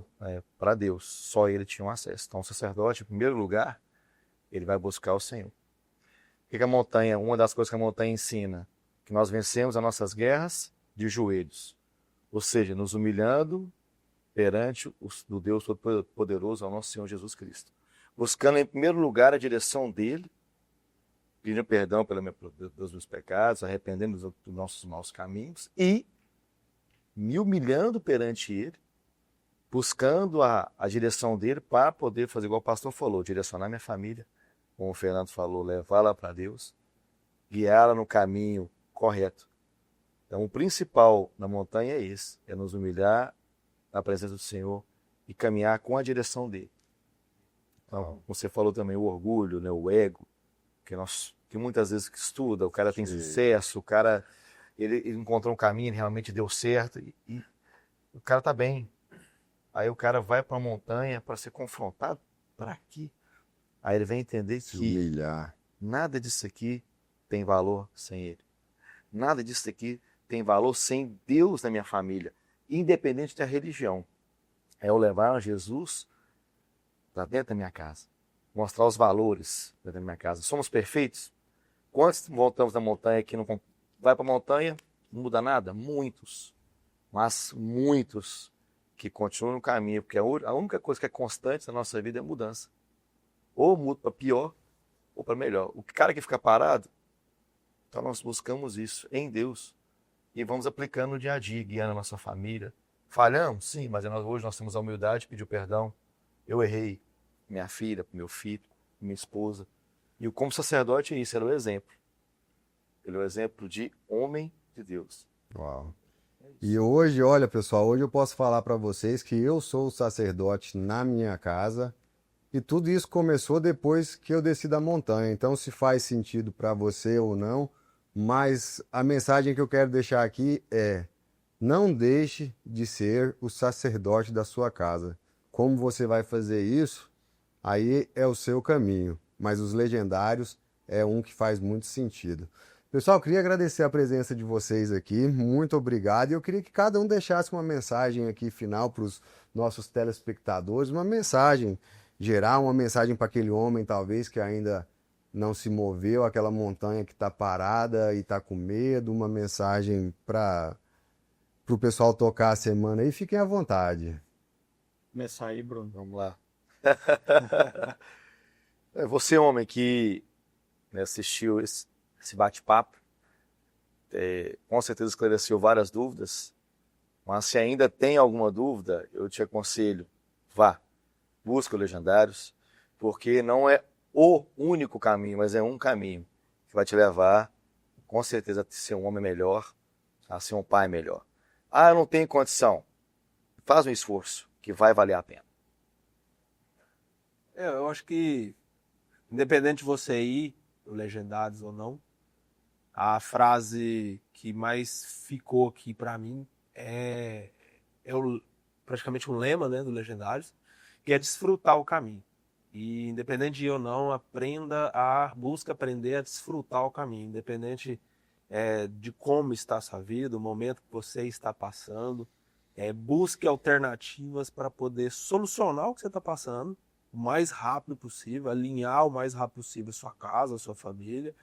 para Deus. Só ele tinha um acesso. Então o sacerdote, em primeiro lugar, ele vai buscar o Senhor. O que a montanha, uma das coisas que a montanha ensina, que nós vencemos as nossas guerras de joelhos. Ou seja, nos humilhando perante o Deus Todo-Poderoso, ao nosso Senhor Jesus Cristo. Buscando em primeiro lugar a direção dele, pedindo perdão pelos meus pecados, arrependendo dos nossos maus caminhos e me humilhando perante ele, buscando a direção dele para poder fazer igual o pastor falou, direcionar minha família, como o Fernando falou, levá-la para Deus, guiá-la no caminho correto. Então o principal na montanha é esse, é nos humilhar na presença do Senhor e caminhar com a direção dele. Então, você falou também o orgulho, né, o ego, que muitas vezes que estuda, o cara tem sucesso, o cara ele encontrou um caminho, ele realmente deu certo e o cara tá bem. Aí o cara vai para a montanha para ser confrontado, para quê? Aí ele vem entender que nada disso aqui tem valor sem ele. Nada disso aqui tem valor sem Deus na minha família, independente da religião. É eu levar Jesus para dentro da minha casa, mostrar os valores dentro da minha casa. Somos perfeitos? Quantos voltamos da montanha que não vai para a montanha, não muda nada? Muitos, mas muitos que continuam no caminho, porque a única coisa que é constante na nossa vida é a mudança. Ou muda para pior, ou para melhor. O cara que fica parado, então nós buscamos isso em Deus e vamos aplicando no dia a dia, guiando a nossa família. Falhamos? Sim, mas hoje nós temos a humildade de pedir perdão. Eu errei, minha filha, meu filho, minha esposa. E como sacerdote é isso, ele é o exemplo. Ele é o exemplo de homem de Deus. Uau. E hoje, olha pessoal, hoje eu posso falar para vocês que eu sou o sacerdote na minha casa e tudo isso começou depois que eu desci da montanha. Então se faz sentido para você ou não, mas a mensagem que eu quero deixar aqui é: não deixe de ser o sacerdote da sua casa. Como você vai fazer isso, aí é o seu caminho, mas os legendários é um que faz muito sentido. Pessoal, eu queria agradecer a presença de vocês aqui, muito obrigado. E eu queria que cada um deixasse uma mensagem aqui final para os nossos telespectadores, uma mensagem geral, uma mensagem para aquele homem talvez que ainda não se moveu, aquela montanha que está parada e está com medo, uma mensagem para o pessoal tocar a semana aí. Fiquem à vontade. Começar aí, Bruno. Vamos lá. Você, homem, que assistiu esse bate-papo, com certeza esclareceu várias dúvidas, mas se ainda tem alguma dúvida, eu te aconselho, vá, busca os legendários, porque não é o único caminho, mas é um caminho que vai te levar, com certeza, a ser um homem melhor, a ser um pai melhor. Ah, eu não tenho condição. Faz um esforço, que vai valer a pena. Eu acho que, independente de você ir no Legendários ou não, a frase que mais ficou aqui para mim é praticamente um lema, né, do Legendários, que é desfrutar o caminho. E independente de ir ou não, busca aprender a desfrutar o caminho, independente de como está a sua vida, o momento que você está passando, busque alternativas para poder solucionar o que você está passando o mais rápido possível, alinhar o mais rápido possível a sua casa, a sua família,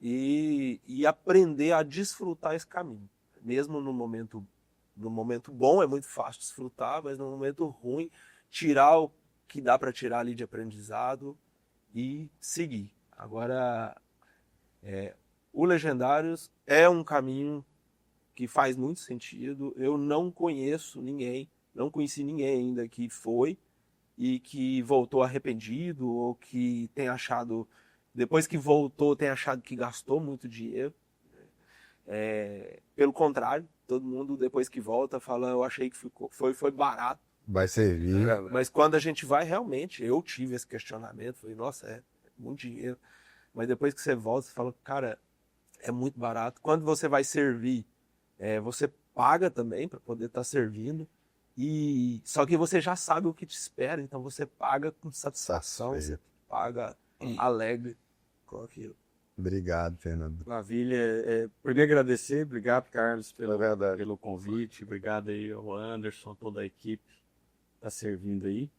e aprender a desfrutar esse caminho. Mesmo no momento bom é muito fácil desfrutar, mas no momento ruim, tirar o que dá para tirar ali de aprendizado e seguir. Agora, o Legendários é um caminho que faz muito sentido. Eu não conheci ninguém ainda que foi e que voltou arrependido ou que tem achado, depois que voltou, tem achado que gastou muito dinheiro. Pelo contrário, todo mundo depois que volta fala, eu achei que foi barato. Vai servir. Mas quando a gente vai realmente, eu tive esse questionamento, falei, nossa, é muito dinheiro. Mas depois que você volta, você fala, cara, é muito barato. Quando você vai servir, você paga também para poder estar servindo. Só que você já sabe o que te espera, então você paga com satisfação, você paga alegre com aquilo. Obrigado, Fernando. Maravilha. Primeiro agradecer, obrigado, Carlos, pelo convite, obrigado aí ao Anderson, toda a equipe que está servindo aí.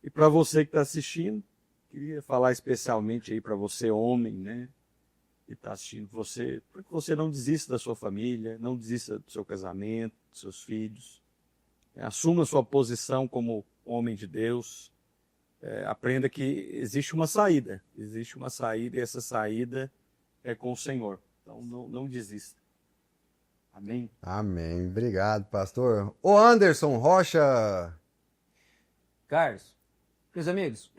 E para você que está assistindo, queria falar especialmente aí para você, homem, né? que está assistindo você, para que você não desista da sua família, não desista do seu casamento, dos seus filhos. Assuma a sua posição como homem de Deus. Aprenda que existe uma saída e essa saída é com o Senhor. Então não desista. Amém? Amém. Obrigado, pastor. Ô Anderson Rocha. Carlos, meus amigos,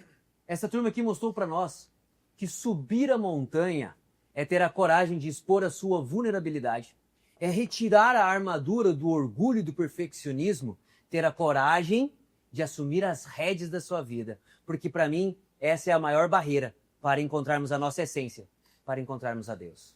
essa turma aqui mostrou para nós que subir a montanha é ter a coragem de expor a sua vulnerabilidade, é retirar a armadura do orgulho e do perfeccionismo, ter a coragem de assumir as rédeas da sua vida, porque para mim essa é a maior barreira para encontrarmos a nossa essência, para encontrarmos a Deus.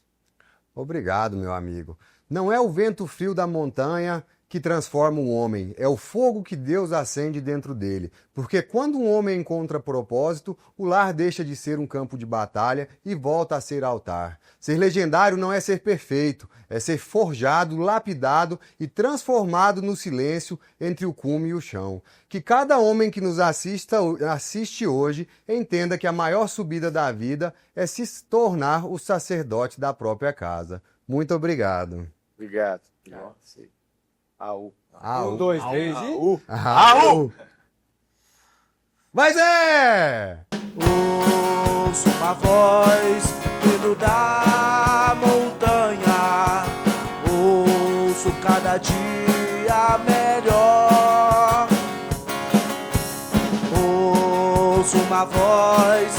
Obrigado, meu amigo. Não é o vento frio da montanha que transforma um homem, é o fogo que Deus acende dentro dele. Porque quando um homem encontra propósito, o lar deixa de ser um campo de batalha e volta a ser altar. Ser legendário não é ser perfeito, é ser forjado, lapidado e transformado no silêncio entre o cume e o chão. Que cada homem que nos assiste hoje entenda que a maior subida da vida é se tornar o sacerdote da própria casa. Muito obrigado. Obrigado. Nossa. Au. 1, 2, 3 e... Au. Mas ouço uma voz vindo da montanha, ouço cada dia melhor. Ouço uma voz